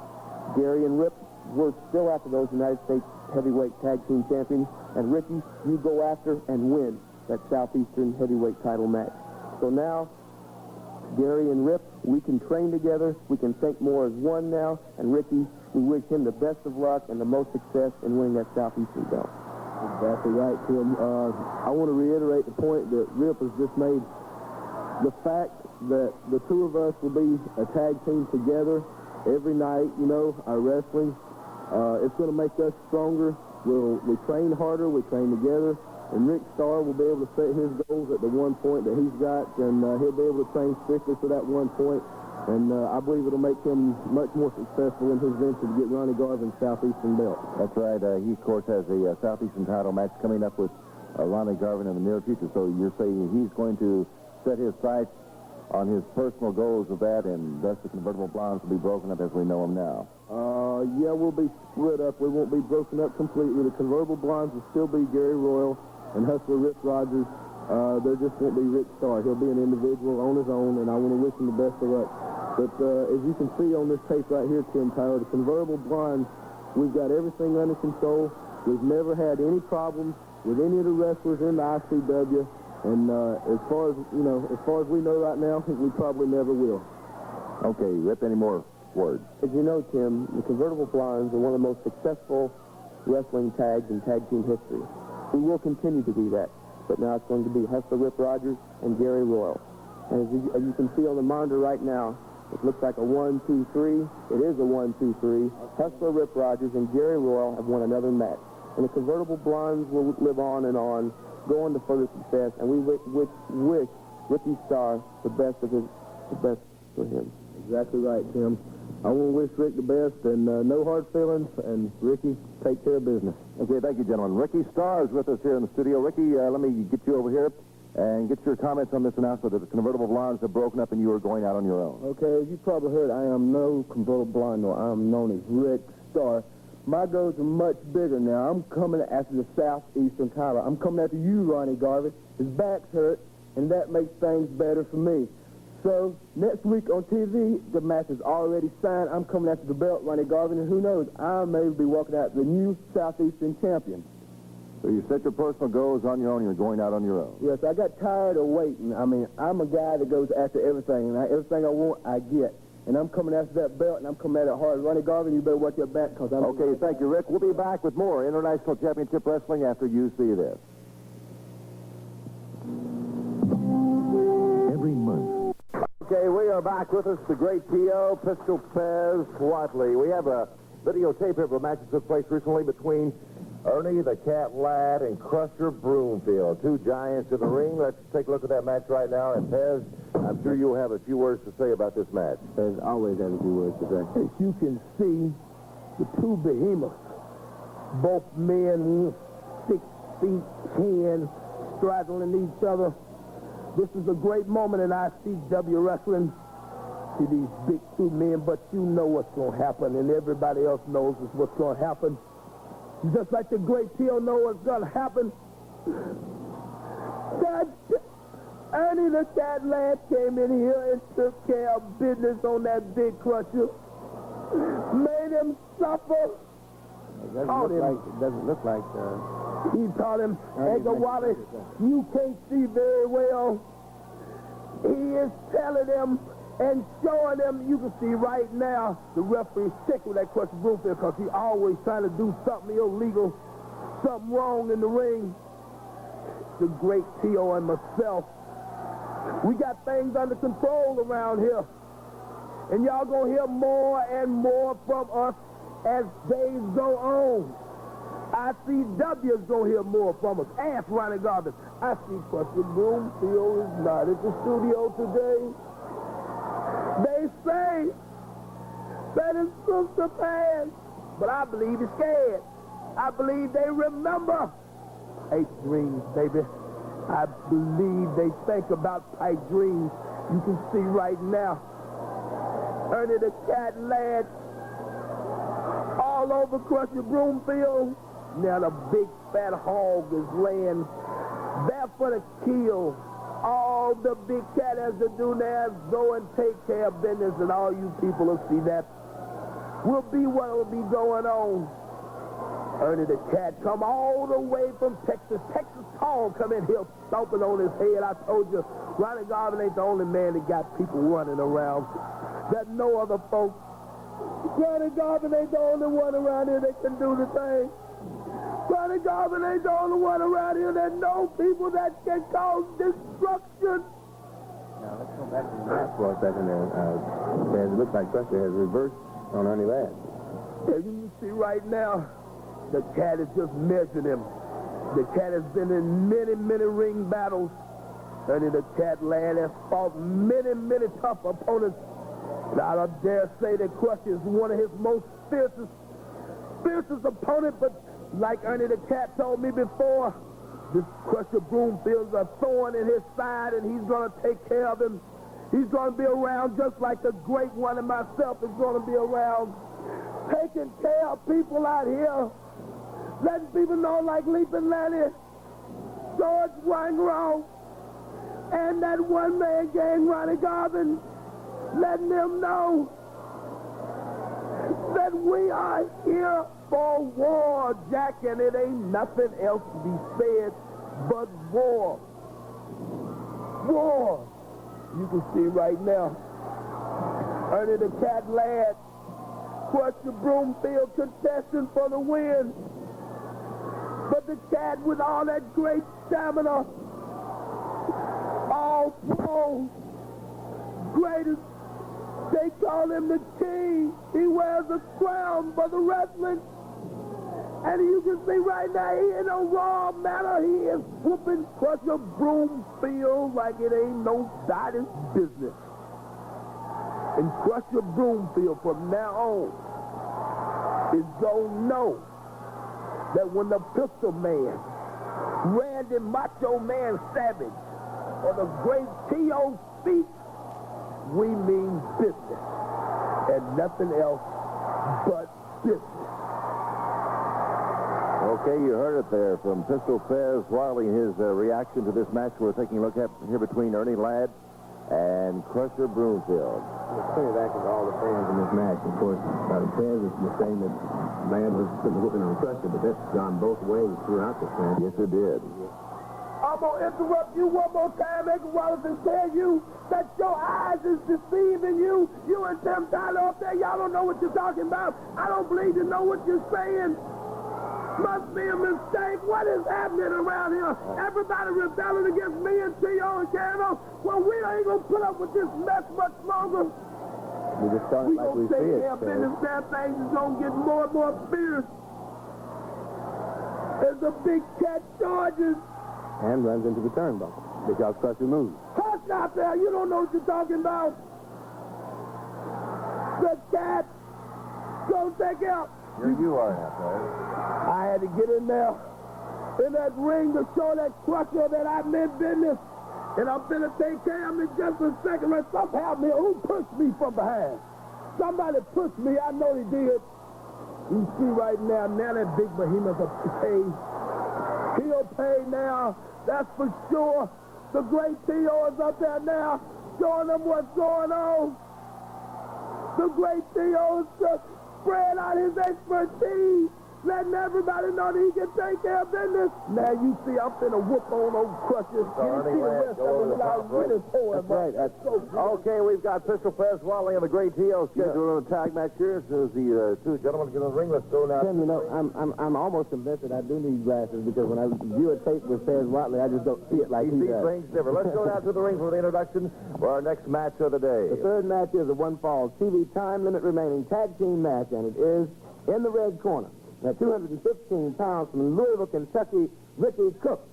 Gary and Rip, we're still after those United States heavyweight tag team champions, and Ricky, you go after and win that Southeastern heavyweight title match. So now, Gary and Rip, we can train together. We can think more as one now. And Ricky, we wish him the best of luck and the most success in winning that Southeastern belt.
Exactly right, Tim. I want to reiterate the point that Rip has just made. The fact that the two of us will be a tag team together every night, you know, our wrestling, it's going to make us stronger. We train harder, we train together. And Rick Starr will be able to set his goals at the one point that he's got, and he'll be able to train strictly for that one point. And I believe it'll make him much more successful in his venture to get Ronnie Garvin's Southeastern belt.
That's right. He, of course, has a Southeastern title match coming up with Ronnie Garvin in the near future. So you're saying he's going to set his sights on his personal goals of that, and thus the Convertible Blondes will be broken up as we know them now.
Yeah, we'll be split up. We won't be broken up completely. The Convertible Blondes will still be Gary Royal and Hustler Rip Rogers. There just won't be Rick Starr. He'll be an individual on his own, and I want to wish him the best of luck. But as you can see on this tape right here, Tim Tyler, the Convertible Blondes, we've got everything under control. We've never had any problems with any of the wrestlers in the ICW, and as far as we know right now, we probably never will.
Okay, Rip, any more words?
As you know, Tim, the Convertible Blondes are one of the most successful wrestling tags in tag team history. We will continue to be that. But now it's going to be Hustler Rip Rogers and Gary Royal. And as you can see on the monitor right now, it looks like a 1-2-3. It is a 1-2-3. Hustler Rip Rogers and Gary Royal have won another match. And the convertible blondes will live on, go on to further success. And we wish Ricky Starr the best for him.
Exactly right, Tim. I want to wish Rick the best, and no hard feelings, and Ricky, take care of business.
Okay, thank you, gentlemen. Ricky Starr is with us here in the studio. Ricky, let me get you over here and get your comments on this announcement that the convertible blondes have broken up and you are going out on your own.
Okay, as you probably heard, I am no convertible blonde, no. I am known as Rick Starr. My goals are much bigger now. I'm coming after the Southeastern title. I'm coming after you, Ronnie Garvey. His back's hurt, and that makes things better for me. So, next week on TV, the match is already signed. I'm coming after the belt, Ronnie Garvin, and who knows, I may be walking out the new Southeastern champion.
So you set your personal goals on your own, you're going out on your own.
Yes, I got tired of waiting. I mean, I'm a guy that goes after everything, and everything I want, I get. And I'm coming after that belt, and I'm coming at it hard. Ronnie Garvin, you better watch your back, because I'm...
Okay, thank you, Rick. We'll be back with more International Championship Wrestling after you see this.
Every month.
Okay, we are back with us, the great T.O., Pistol Pez Watley. We have a videotape of a match that took place recently between Ernie the Cat Lad and Crusher Broomfield. Two giants in the ring. Let's take a look at that match right now. And Pez, I'm sure you'll have a few words to say about this match.
Pez always has a few words to say. As you can see, the two behemoths, both men 6 feet 10, straddling each other. This is a great moment in ICW wrestling. See these big two men, but you know what's going to happen, and everybody else knows what's going to happen. Just like the great T.O. know what's going to happen. Ernie the Cat Lad came in here and took care of business on that big crusher. Made him suffer.
It doesn't look like...
He taught him, Edgar Wallace, you can't see very well. He is telling him and showing them, you can see right now, the referee sick with that Crusher Broomfield because he always trying to do something illegal, something wrong in the ring. The great T.O. and myself, we got things under control around here. And y'all gonna hear more and more from us as days go on. ICW is gonna hear more from us. Ask Ronnie Garvin. I see Crusher Broomfield is not at the studio today. They say that it's supposed to pass, but I believe he's scared. I believe they remember pipe dreams, baby. I believe they think about pipe dreams. You can see right now, Ernie the Cat Lad all over Crusher Broomfield. Now the big fat hog is laying there for the kill. All the big cat has to do now is go and take care of business, and all you people will see that will be what will be going on. Ernie the Cat come all the way from Texas. Texas tall come in here stomping on his head. I told you, Ronnie Garvin ain't the only man that got people running around. That no other folks. Ronnie Garvin ain't the only one around here that can do the thing. Ronnie Garvin ain't the only one around here that know people that can cause destruction.
Now, let's go back to the match for a second there. It looks like Crusher has reversed on Ernie Ladd.
As you can see right now, the Cat is just measuring him. The Cat has been in many, many ring battles. Ernie the Cat Lad has fought many, many tough opponents. And I dare say that Crusher is one of his most fiercest opponent, but like Ernie the Cat told me before, this Crusher Broomfield's a thorn in his side, and he's going to take care of him. He's going to be around just like the great one and myself is going to be around, taking care of people out here, letting people know like Leaping Lanny, George Wangro, and that one-man gang, Ronnie Garvin, letting them know that we are here for war, Jack, and it ain't nothing else to be said but war. War. You can see right now, Ernie the Cat Lad, Crusher Broomfield contesting for the win. But
the cat with all that great stamina. All pro. Greatest. They call him the king. He wears a crown for the wrestling. And you can see right now, he in a raw manner. He is whooping Crusher Broomfield like it ain't nobody's business. And Crusher Broomfield from now on is gonna know that when the Pistol Man, Randy Macho Man Savage, or the great T.O. speaks, we mean business and nothing else but business.
Okay, you heard it there from Pistol Pez Wiley, his reaction to this match we're taking a look at here between Ernie Ladd and Crusher Broomfield.
Let's turn it back to all the fans in this match. Of course, Pez is saying that Ladd was putting the whooping on Crusher, but that's gone both ways throughout this match.
Yes, it did.
I'm going to interrupt you one more time, Edgar Wallace, and tell you that your eyes is deceiving you. You and Tim Tyler up there, y'all don't know what you're talking about. I don't believe you know what you're saying. Must be a mistake. What is happening around here? Everybody rebelling against me and T.O. and Cano. Well, we ain't going to put up with this mess much longer.
We just started
We
like we
gonna take
see
care
it.
of business. That thing is going to get more and more fierce. There's a big cat charges.
And runs into the turnbuckle because Crusher moves.
Hush out there. You don't know what you're talking about. The cat. Go take out.
Here you are now, sir.
I had to get in there, in that ring, to show that Crusher that I meant business. And I'm finna take care of him in just a second. Let something help me. Who pushed me from behind? Somebody pushed me. I know they did. You see right now that big behemoth will pay. He'll pay now. That's for sure. The great T.O. is up there now, showing them what's going on. The great T.O. is just spread out his expertise, letting everybody know that he can take care of business. Now you see I'm finna whoop on those Crushers. You see the rest of them without really pulling.
That's right. Okay, we've got Pistol Pez Wiley and the great T.O. scheduled in a tag match here. As soon as the two gentlemen get in the ring, let's go now.
Tim, you know, I'm almost convinced that I do need glasses because when I view a tape with Pez Watley, I just don't see it like he
sees
does.
things different. Let's go down to the ring for the introduction for our next match of the day.
The third match is a one-fall TV time limit remaining tag team match, and it is in the red corner. At 215 pounds from Louisville, Kentucky, Ricky Cook.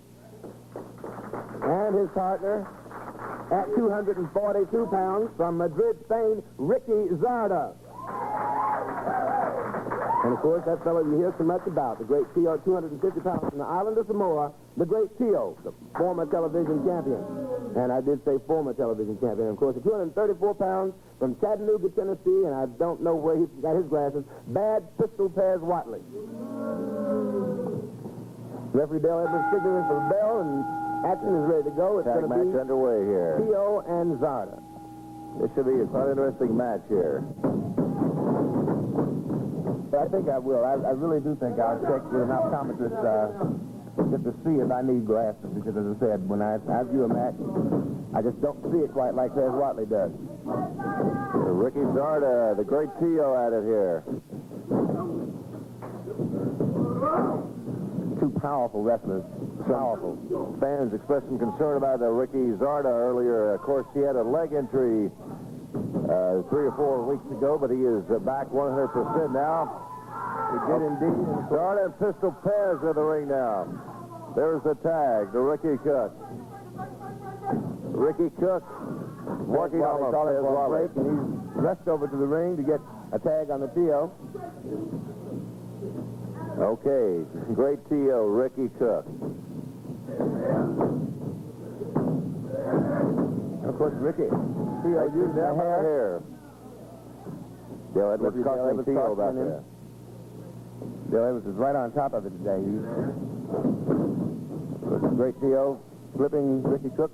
And his partner at 242 pounds from Madrid, Spain, Ricky Zarda. And, of course, that fellow you hear so much about, the great T.O., 250 pounds from the island of Samoa, the great T.O., the former television champion. And I did say former television champion. Of course, at 234 pounds from Chattanooga, Tennessee, and I don't know where he got his glasses, Bad Pistol Pez Watley. Referee Dale Edmonds signaling for the bell, and action is ready to go. It's
Tag
going to
match
be
underway here.
T.O. and Zarda.
This should be a quite interesting match here.
But I think I will. I really do think I'll check with an optometrist just to see if I need glasses. Because, as I said, when I view a match, I just don't see it quite like Pez Watley does.
Ricky Zarda, the great T.O. at it here.
Two powerful wrestlers. Powerful.
Fans expressed some concern about Ricky Zarda earlier. Of course, he had a leg injury 3 or 4 weeks ago, but he is back 100% now. He did indeed. Zarda and Pistol Pez in the ring now. There's the tag to Ricky Cook. Ricky Cook working on the Pez Watley.
And he's rushed over to the ring to get a tag on the T.O.
Okay, great T.O., Ricky Cook.
Of course, Ricky. T.O. used the hair.
Dale Edwards costing T.O. about that.
Dale Edwards is right on top of it today. Great T.O. flipping Ricky Cook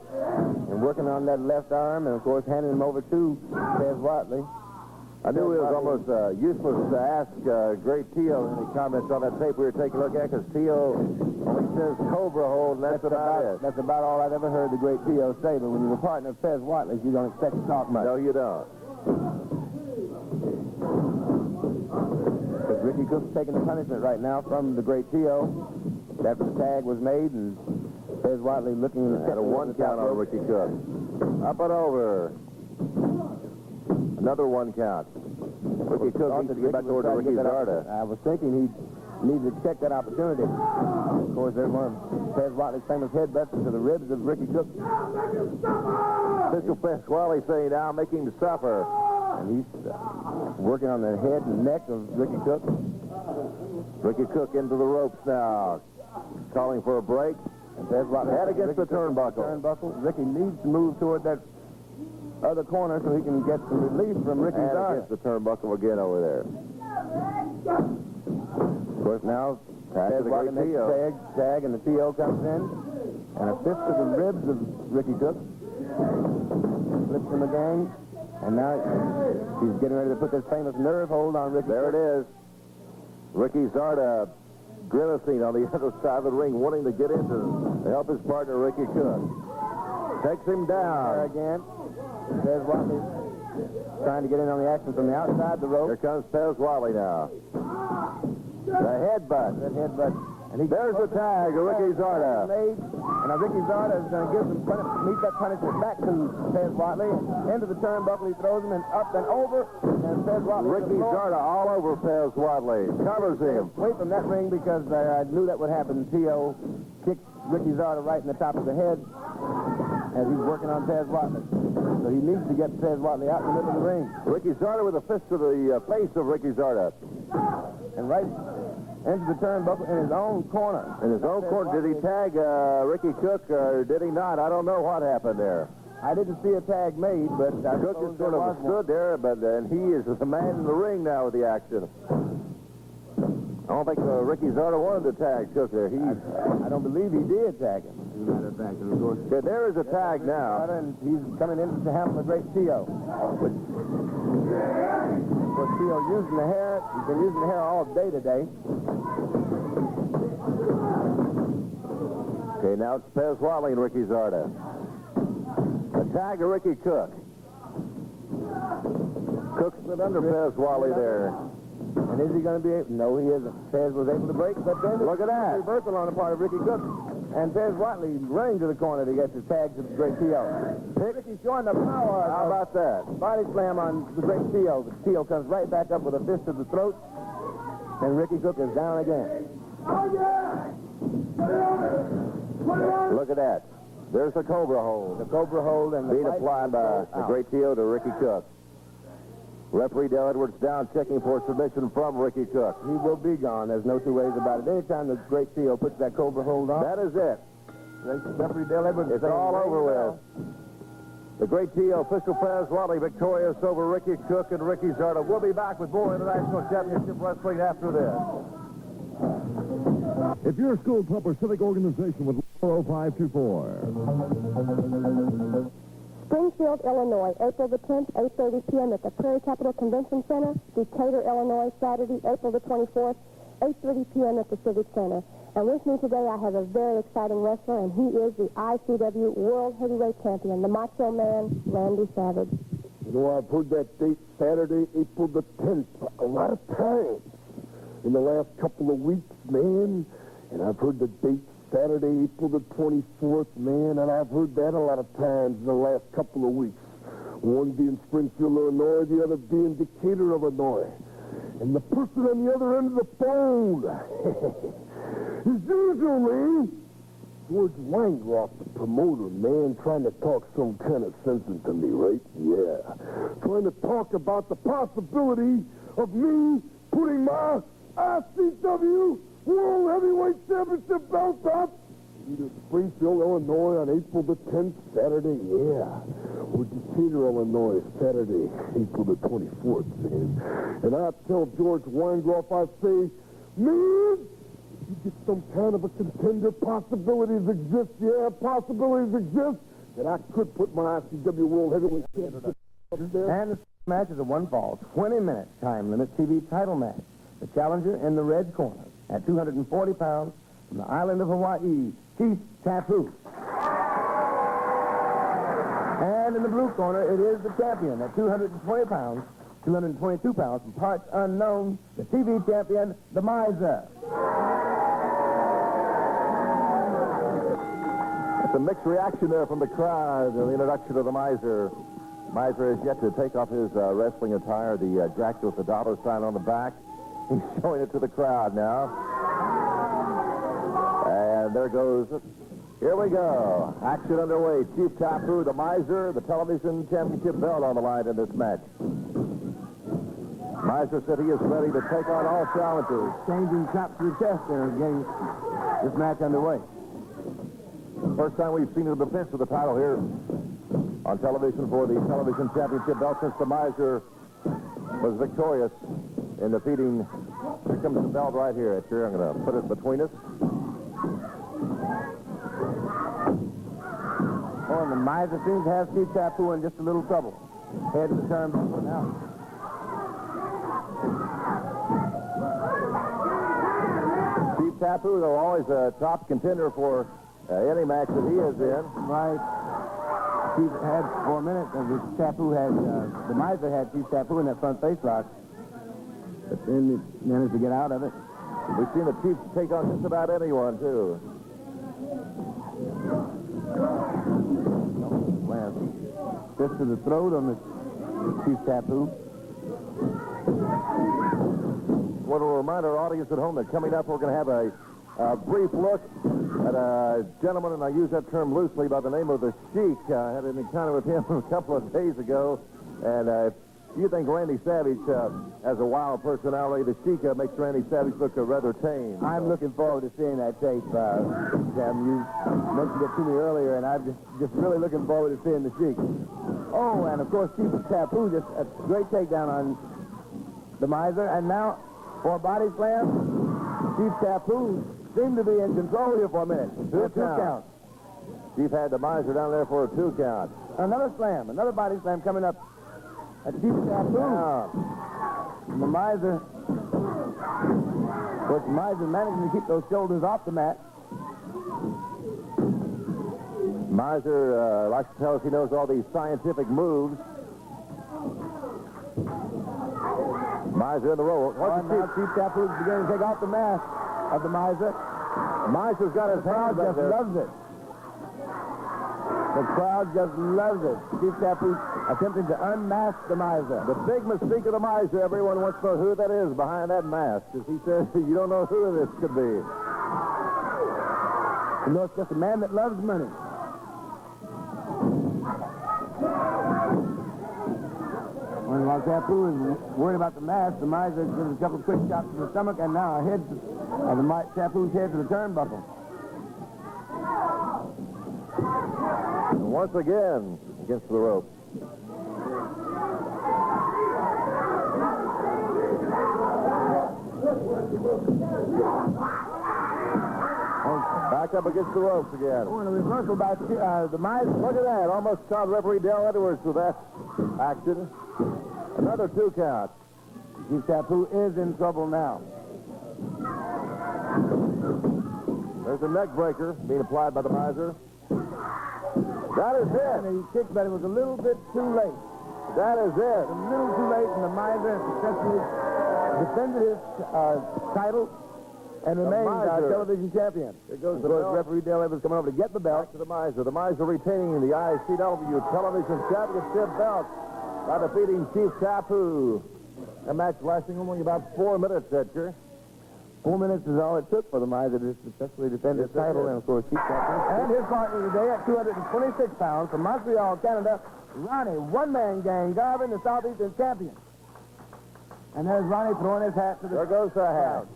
and working on that left arm, and, of course, handing him over to Pez Watley.
I knew it was almost useless to ask great T.O. any comments on that tape we were taking a look at, because T.O. only says Cobra hold, and that's about it.
That's about all I've ever heard the great T.O. say, but when you're a partner of Pez Watley, you don't expect to talk much.
No, you don't.
Because Ricky Cook's taking the punishment right now from the great T.O. after the tag was made, and Fez Watley looking
Had a one count on Ricky Cook. Up and over. Another one count. Ricky Cook needs to get back over to Ricky Zarda.
I was thinking he needed to check that opportunity. Of course, there's one of Fez Watley's famous headbutts to the ribs of Ricky Cook.
Official Pasquale saying now, make him suffer.
And he's working on the head and neck of Ricky Cook.
Ricky Cook into the ropes now. Calling for a break.
And Fez Watley
head against the turnbuckle.
Ricky needs to move toward that other corner so he can get some relief from Ricky
And
Zarda.
against the turnbuckle again over there.
Of course, now
Back to
Fez
the
Watley
great
makes
TO.
tag, and the TO comes in. And a fist to the ribs of Ricky Cook. Flips him again. And now he's getting ready to put this famous nerve hold on Ricky
There
Cook.
it is. Ricky Zarda grimacing on the other side of the ring, wanting to get in to help his partner, Ricky Cook. Takes him
There
down.
again. Fez Watley trying to get in on the action from the outside the rope.
Here comes Fez Watley now. The headbutt.
That headbutt. And
There's the tag to Ricky Zarda.
Made. And now Ricky Zarda is going to give some meet that punishment back to Fez Watley. Into the turnbuckle, he throws him and up and over. And Fez Watley.
Ricky Zarda all over Fez Watley. Covers him.
Away from that ring because I knew that would happen. T.O. kicked Ricky Zarda right in the top of the head as he's working on Fez Watley. So he needs to get Fez Watley out in the middle of the ring.
Ricky Zarda with a fist to the face of Ricky Zarda.
And right into the turnbuckle in his own corner.
In his own corner. Did he tag Ricky Cook or did he not? I don't know what happened there.
I didn't see a tag made, but I
Cook just sort of stood there, and he is the man in the ring now with the action. I don't think Ricky Zarda wanted to tag Cook there.
I don't believe he did tag him. As a matter of fact, and of course,
Okay, there is a tag now.
and he's coming in to handle the great T.O. Of course, T.O. using the hair. He's been using the hair all day today.
Okay, now it's Fez Watley and Ricky Zarda. A tag to Ricky Cook. Cook slid under Fez Watley there.
And is he going to be able? No, he isn't. Fez was able to break, but then
Look at that.
reversal on the part of Ricky Cook. And Fez Watley running to the corner to get the tag to the great T.O. Ricky's showing the power.
How about that?
Body slam on the great T.O. The T.O. comes right back up with a fist to the throat. And Ricky Cook is down again.
Look at that. There's the Cobra hold.
The Cobra hold and the
Being
fight
applied by the great T.O. to Ricky Cook. Referee Dale Edwards down checking for submission from Ricky Cook.
He will be gone. There's no two ways about it. Anytime the great T.O. puts that Cobra hold on,
That is it.
referee Dale Edwards
It's
saying,
all
"Ring
over
bell."
with. The great T.O. official Fez Watley victorious over Ricky Cook and Ricky Zarda. We'll be back with more International Championship Wrestling after this.
If you're a school club or civic organization with 40524.
Springfield, Illinois, April the 10th, 8:30 p.m. at the Prairie Capital Convention Center. Decatur, Illinois, Saturday, April the 24th, 8:30 p.m. at the Civic Center. And with me today, I have a very exciting wrestler, and he is the ICW World Heavyweight Champion, the Macho Man, Randy Savage.
You know, I've heard that date, Saturday, April the 10th, a lot of times in the last couple of weeks, man. And I've heard the date, Saturday, April the 24th, man, and I've heard that a lot of times in the last couple of weeks. One being Springfield, Illinois, the other being Decatur, Illinois. And the person on the other end of the phone is usually George Weingroff, the promoter, man, trying to talk some kind of sense into me, right? Yeah. Trying to talk about the possibility of me putting my ICW World Heavyweight Championship belt up either Springfield, Illinois on April the 10th, Saturday, yeah, or Decatur, Illinois, Saturday, April the 24th, man. And I tell George Weingroff, I say, man, you get some kind of a contender, possibilities exist, yeah, possibilities exist, that I could put my ICW World Heavyweight Championship up there.
And the match is a one fall, 20-minute time limit TV title match. The challenger in the red corner at 240 pounds from the island of Hawaii, Chief Tapu. And in the blue corner, it is the champion at 220 pounds, 222 pounds from parts unknown, the TV champion, the Miser.
Some mixed reaction there from the crowd. The introduction of the Miser. Miser has yet to take off his wrestling attire, the jacket with the dollar sign on the back. He's showing it to the crowd now. And there goes. Here we go. Action underway. Chief Tapu, the Miser, the television championship belt on the line in this match. Miser said he is ready to take on all challengers.
Changing chops to the chest there, getting this match underway.
First time we've seen a defense of the title here on television for the television championship belt since the Miser was victorious in defeating. Here comes the belt right here. Here, I'm going to put it between us.
Oh, and the Miser seems to have Chief Tapu in just a little trouble. Head to the turnbuckle now.
Chief Tapu, though, always a top contender for any match that he is in.
Right. Chief had, for a minute, the Tapu had, the Miser had Chief Tapu in that front face lock. But then he managed to get out of it.
We've seen the Chief take on just about anyone, too.
Fist to the throat on the Chief Tapu.
Want to remind our audience at home that coming up we're going to have a brief look at a gentleman, and I use that term loosely, by the name of the Sheik. I had an encounter with him a couple of days ago, and if you think Randy Savage has a wild personality, the Sheik makes Randy Savage look rather tame.
I'm looking forward to seeing that tape, Sam. You mentioned it to me earlier, and I'm just really looking forward to seeing the Sheik. Oh, and of course, Chief Tapu, just a great takedown on the Miser. And now, for a body slam, Chief Tapu seemed to be in control here for a minute. Two count.
Chief had the Miser down there for a 2 count.
Another slam, another body slam coming up at Chief Tapu. And the Miser, of course, the Miser managing to keep those shoulders off the mat.
Miser likes to tell us he knows all these scientific moves. Miser in the roll.
Now Chief Tapu is beginning to take off the mask of the Miser.
Miser's got his hand
just loves it. The crowd just loves it. Chief Tapu attempting to unmask the Miser.
The big mystique of the Miser, everyone wants to know who that is behind that mask. As he says, you don't know who this could be.
You know, it's just a man that loves money. While Tapu is worried about the mask, the Miser gives a couple of quick shots to the stomach, and now a head of the Tapu's head to the turnbuckle.
And once again, against the rope. Back up against the ropes again.
Oh, and a reversal by the Miser.
Look at that. Almost caught referee Dale Edwards with that action. Another 2 count.
Chief Tapu is in trouble now.
There's a neck breaker being applied by the Miser. That is it.
And he kicked, but it was a little bit too late.
That is it.
A little too late, and the Miser successfully defended his title and remains our television champion.
Here goes
the referee Dale Evans coming over to get the belt.
Back to the Miser. The Miser retaining the ICW television championship belt by defeating Chief Tapu. A match lasting only about 4 minutes, Edgar.
4 minutes is all it took for the Miser to successfully defend his title, and of course, Chief Tapu. And his partner today at 226 pounds from Montreal, Canada, Ronnie, one-man gang, Garvin, the Southeastern champion. And there's Ronnie throwing his hat to the
There goes the hat.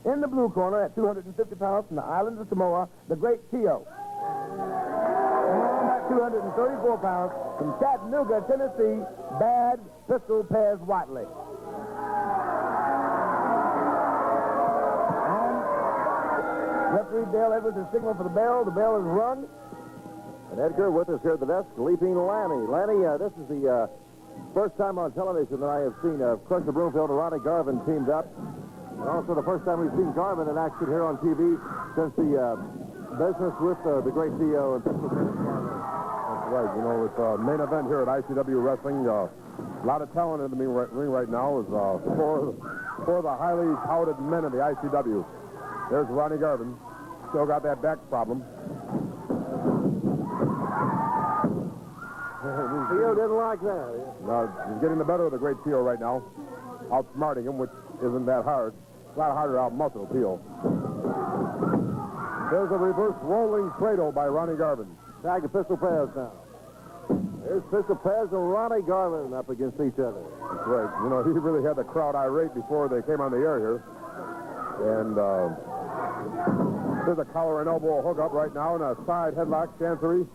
In the blue corner at 250 pounds from the island of Samoa, the great Tio. And at 234 pounds from Chattanooga, Tennessee, Bad Pistol Pez Watley. And referee Dale Evans has signaled for the bell. The bell is rung.
And Edgar with us here at the desk, Leaping Lanny. Lanny, this is the first time on television that I have seen Crusher Broomfield and Ronnie Garvin teamed up. And also the first time we've seen Garvin in action here on TV since the business with the great CEO and Pistol Pez Garvin.
That's right. You know, it's a main event here at ICW Wrestling. A lot of talent in the ring right now. Is four of the highly touted men of the ICW. There's Ronnie Garvin. Still got that back problem.
didn't like that.
He's getting the better of the great Teal right now. Outsmarting him, which isn't that hard. It's a lot harder to outmuscle Teal. There's a reverse rolling cradle by Ronnie Garvin.
Tag to Pistol Pez now. There's Pistol Pez and Ronnie Garvin up against each other.
That's right. You know, he really had the crowd irate before they came on the air here. And there's a collar and elbow hookup right now and a side headlock chancery.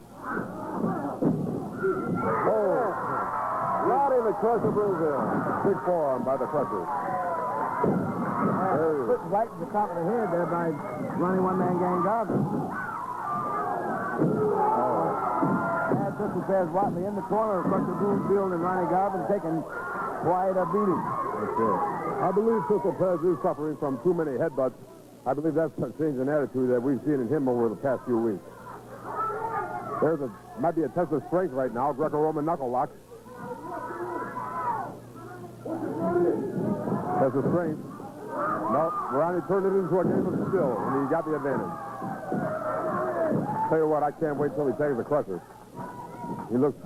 Oh, right in the Crusher Broomfield.
Big forearm by the Crusher.
Put right to the top of the head there by Ronnie One-Man Gang Garvin. Bad Pistol Pez Watley in the corner of Crusher Broomfield and Ronnie Garvin taking quite a beating.
That's it. I believe Pistol Pez is suffering from too many headbutts. I believe that's a change in attitude that we've seen in him over the past few weeks. Might be a test of strength right now. Greco-Roman knuckle lock. Test of strength. No, Ronnie turned it into a game of skill, and he got the advantage. Tell you what, I can't wait till he takes the Crusher. He looks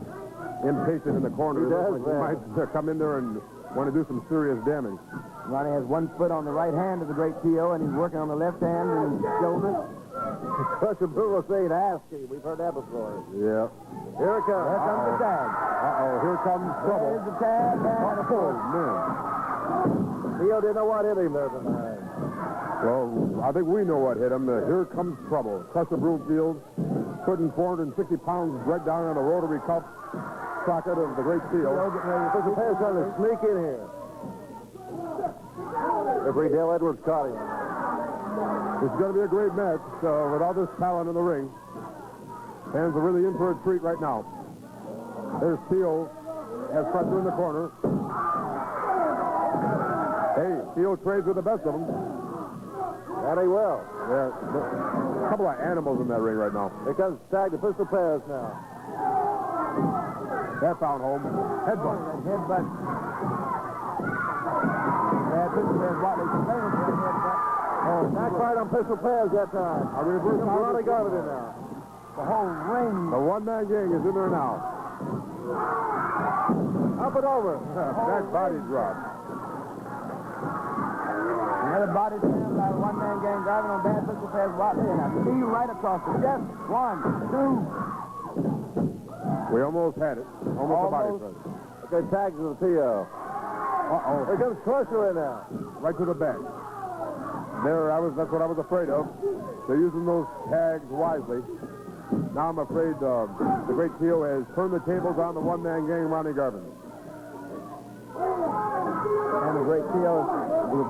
impatient in the corner.
He does,
like he might come in there and want to do some serious damage.
Ronnie has one foot on the right hand of the great T.O., and he's working on the left hand and shoulder.
Crusher Broom was saying ASCII. We've heard that before.
Yeah.
Here it comes.
Here comes the tag.
Here comes trouble.
There's the tag and a pull.
Man.
Theo didn't know what hit him there from behind.
Well, I think we know what hit him. Here comes trouble. Crusher Broomfield putting 460 pounds right down on the rotary cuff socket of the great Teal.
Pistol Pez trying to sneak in here. Referee Dale Edwards caught him.
This is going to be a great match with all this talent in the ring. Fans are really in for a treat right now. There's Teal. Has Crusher in the corner. Hey, Teal trades with the best of them.
And he will.
Yeah, a couple of animals in that ring right now.
Here comes tag to Pistol Pez now.
That found home. Headbutt.
Headbutt. Bad Pistol Pez Watley famous for that headbutt.
Oh, not quite on Pistol Pez that time.
I mean, we're
Ronnie Garvin in now.
The whole ring.
The one-man gang is in there now.
Up and over.
Back body drop.
Another body slam by the one-man gang Garvin on Bad Pistol Pez Watley, and a knee right across the chest. 1, 2.
We almost had it. Almost a body press.
Okay, tags to the Theo.
Uh-oh.
Here comes Crusher in now.
Right to the back. That's what I was afraid of. They're using those tags wisely. Now I'm afraid the great Teal has turned the tables on the one-man gang, Ronnie Garvin.
And the great Teal was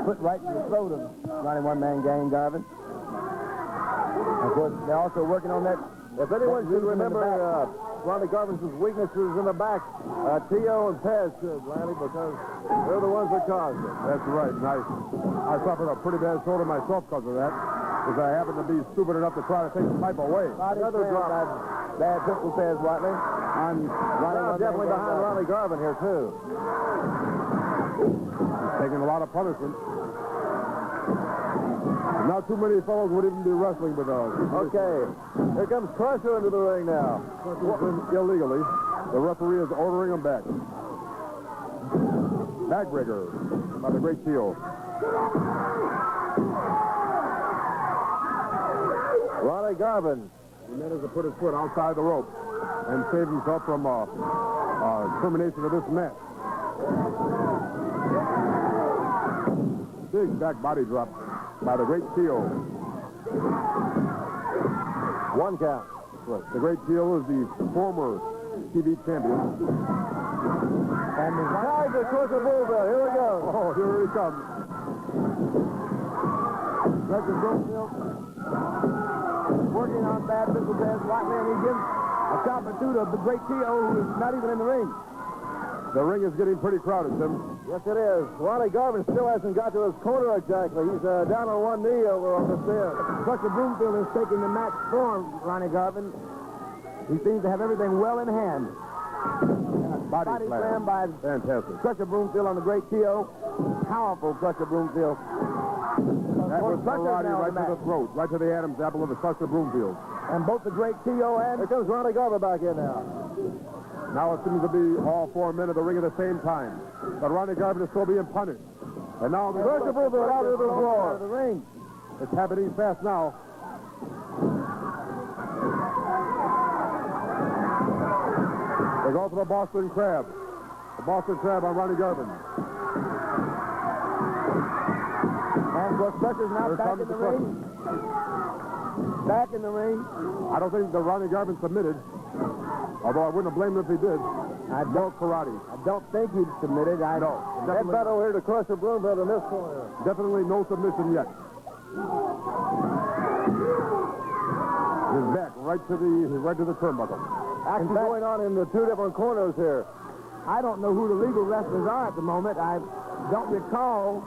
put right to the throat of Ronnie One-Man Gang Garvin. Of course, they're also working on that.
If anyone should remember Ronnie Garvin's weaknesses in the back, T.O. and Pez should, Lanny, because they're the ones that caused it.
That's right. And I suffered a pretty bad shoulder myself because of that, because I happened to be stupid enough to try to take the pipe away.
Another drop. Bad Pistol Pez Watley on Ronnie.
Definitely behind Ronnie Garvin here, too.
Taking a lot of punishment. Not too many fellows would even be wrestling with us.
Okay. Here comes Crusher into the ring now.
Illegally. The referee is ordering him back. Backbreaker by the great Teal.
Ronnie Garvin.
He managed to put his foot outside the rope and save himself from termination of this match. Big back body drop by the great Teal.
1 count.
The great Teal is the former TV champion.
And the Tiger Crusher Bullbell. Here we go.
Oh, here he comes.
Crusher Broomfield working on Bad Pistol Pez Watley, and he gives a chop or two to the great T.O., who is not even in the ring.
The ring is getting pretty crowded, Tim.
Yes, it is. Ronnie Garvin still hasn't got to his corner exactly. He's down on one knee over on this end.
Crusher Broomfield is taking the match for Ronnie Garvin. He seems to have everything well in hand.
Body
slam by
fantastic.
Crusher Broomfield on the great T.O. Powerful Crusher Broomfield.
That was karate right to the throat, right to the Adam's apple of the Crusher Broomfield.
And both the great T.O. and...
Here comes Ronnie Garvin back in now.
Now it seems to be all 4 men in the ring at the same time. But Ronnie Garvin is still being punished. And now the
First of all, they're out of the floor. The ring.
It's happening fast now. They go for the Boston Crab. The Boston Crab on Ronnie Garvin.
And of course, Crusher's now back in the ring. Back in the ring.
I don't think that Ronnie Garvin submitted. Although I wouldn't have blamed him if he did.
I don't think he'd submitted.
No.
That battle here to Crusher Broomfield in this corner.
Definitely no submission yet. His back right to the turnbuckle.
Action going on in the two different corners here. I don't know who the legal wrestlers are at the moment. I don't recall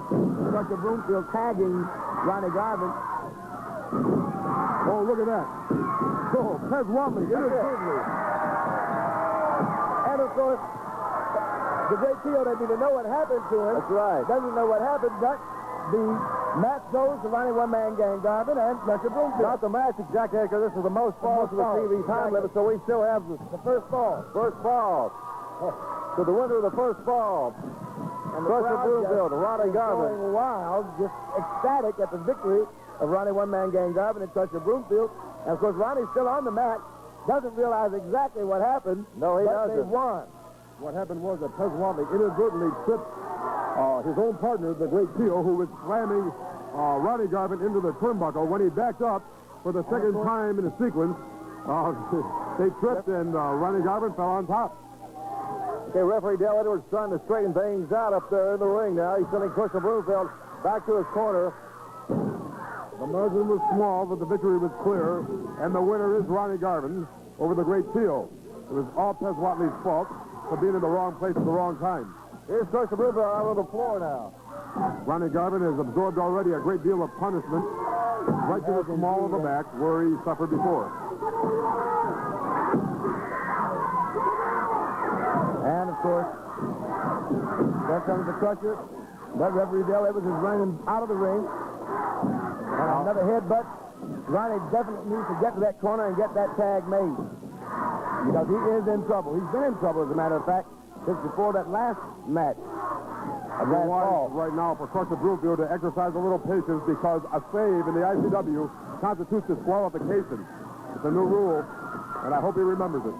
Crusher Broomfield tagging Ronnie Garvin.
Oh, look at that. Oh, Pez Watley.
And of course, the great Tio doesn't even know what happened to him.
That's right.
Doesn't know what happened, but the match goes to Ronnie One-Man Gang Garvin and Crusher Broomfield.
Not the match exactly, because this is the most falls to the TV time limit, so we still have the
first fall.
First fall. So the winner of the first fall.
And the
Crusher Broomfield, Ronnie Garvin.
Going wild, just ecstatic at the victory of Ronnie One-Man Gang Garvin and Crusher Broomfield. And of course, Ronnie's still on the mat. Doesn't realize exactly what happened.
No, he doesn't.
They won.
What happened was that Pez Watley inadvertently tripped his own partner, the great Tio, who was slamming Ronnie Garvin into the turnbuckle. When he backed up for the second time in the sequence, they tripped and Ronnie Garvin fell on top.
Okay, referee Dale Edwards trying to straighten things out up there in the ring now. He's sending Crusher Broomfield back to his corner.
The margin was small, but the victory was clear. And the winner is Ronnie Garvin over the great Tio. It was all Pez Watley's fault for being in the wrong place at the wrong time.
Here's Crusher Broomfield out on the floor now.
Ronnie Garvin has absorbed already a great deal of punishment right to the small of the back where he suffered before.
And of course, there comes the Crusher. But referee Dale Edwards is running out of the ring. And another headbutt. Ronnie definitely needs to get to that corner and get that tag made. Because he is in trouble. He's been in trouble, as a matter of fact, since before that last match.
Right now for Crusher Broomfield to exercise a little patience because a save in the ICW constitutes disqualification. It's a new rule, and I hope he remembers it.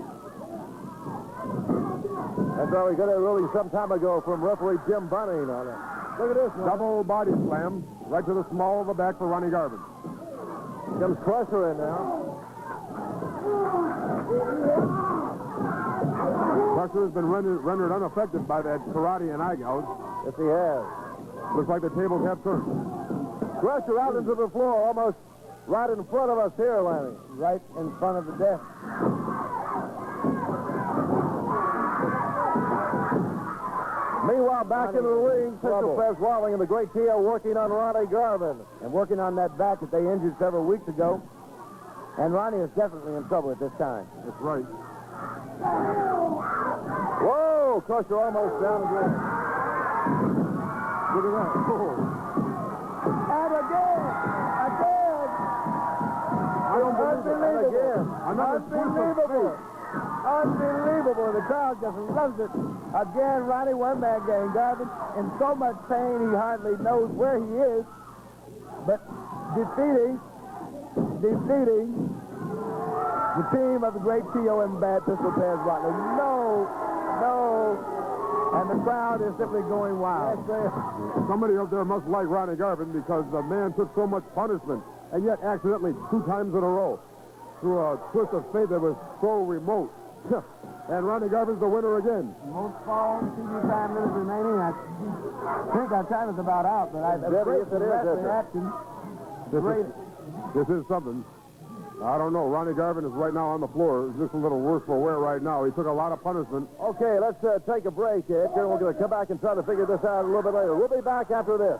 That's why we got a ruling some time ago from referee Jim Bunning on it. Look at this.
Double body slam right to the small of the back for Ronnie Garvin.
Comes Crusher in now.
Crusher has been rendered unaffected by that karate and eye gouge.
Yes, he has.
Looks like the tables have turned.
Crusher out into the floor, almost right in front of us here, Lanny.
Right in front of the desk.
Meanwhile, back in the ring, Pistol Pez Watley and the great Tio working on Ronnie Garvin.
And working on that back that they injured several weeks ago. And Ronnie is definitely in trouble at this time.
That's right.
Whoa! Crusher almost down again.
Look at that. Oh.
And again! Unbelievable. The crowd just loves it. Again, Ronnie One-Man Gang Garvin in so much pain he hardly knows where he is. But defeating the team of the great Tio and Bad Pistol Pez Watley. No. And the crowd is simply going wild.
Somebody up there must like Ronnie Garvin because the man took so much punishment and yet accidentally 2 times in a row through a twist of fate that was so remote. And Ronnie Garvin's the winner again.
Most falls, TV time minutes remaining. I think our time is about out, but
This is something. I don't know. Ronnie Garvin is right now on the floor. He's just a little worse for wear right now. He took a lot of punishment.
Okay, let's take a break, Edgar. We're going to come back and try to figure this out a little bit later. We'll be back after this.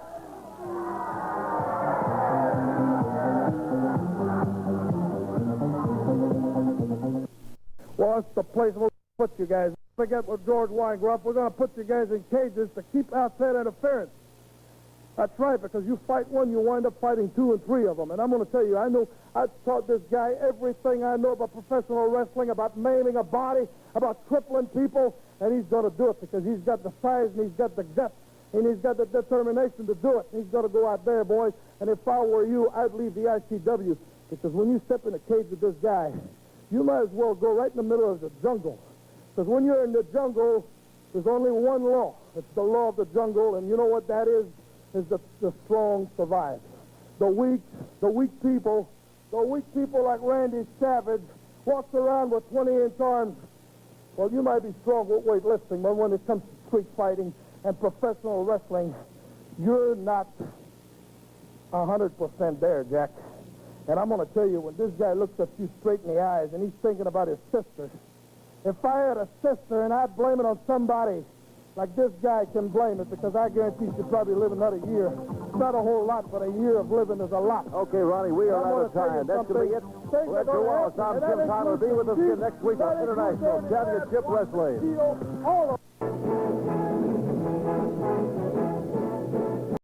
Well, that's the place we'll put you guys. Forget with George Weingroff. We're going to put you guys in cages to keep outside interference. That's right, because you fight one, you wind up fighting 2 and 3 of them. And I'm going to tell you, I've taught this guy everything I know about professional wrestling, about maiming a body, about crippling people, and he's going to do it because he's got the size and he's got the guts and he's got the determination to do it. He's going to go out there, boys, and if I were you, I'd leave the ICW because when you step in a cage with this guy, you might as well go right in the middle of the jungle. Because when you're in the jungle, there's only one law. It's the law of the jungle, and you know what that is the strong survive. The weak people like Randy Savage walks around with 20-inch arms. Well, you might be strong with weightlifting, but when it comes to street fighting and professional wrestling, you're not 100% there, Jack. And I'm going to tell you, when this guy looks at you straight in the eyes and he's thinking about his sister, if I had a sister and I'd blame it on somebody like this guy can blame it, because I guarantee she'd probably live another year. Not a whole lot, but a year of living is a lot.
Okay, Ronnie, we are out of time. That's going to be it. Edgar Wallace, I'm Tim Tyler. Be with us again next week on International Championship Wrestling.
All of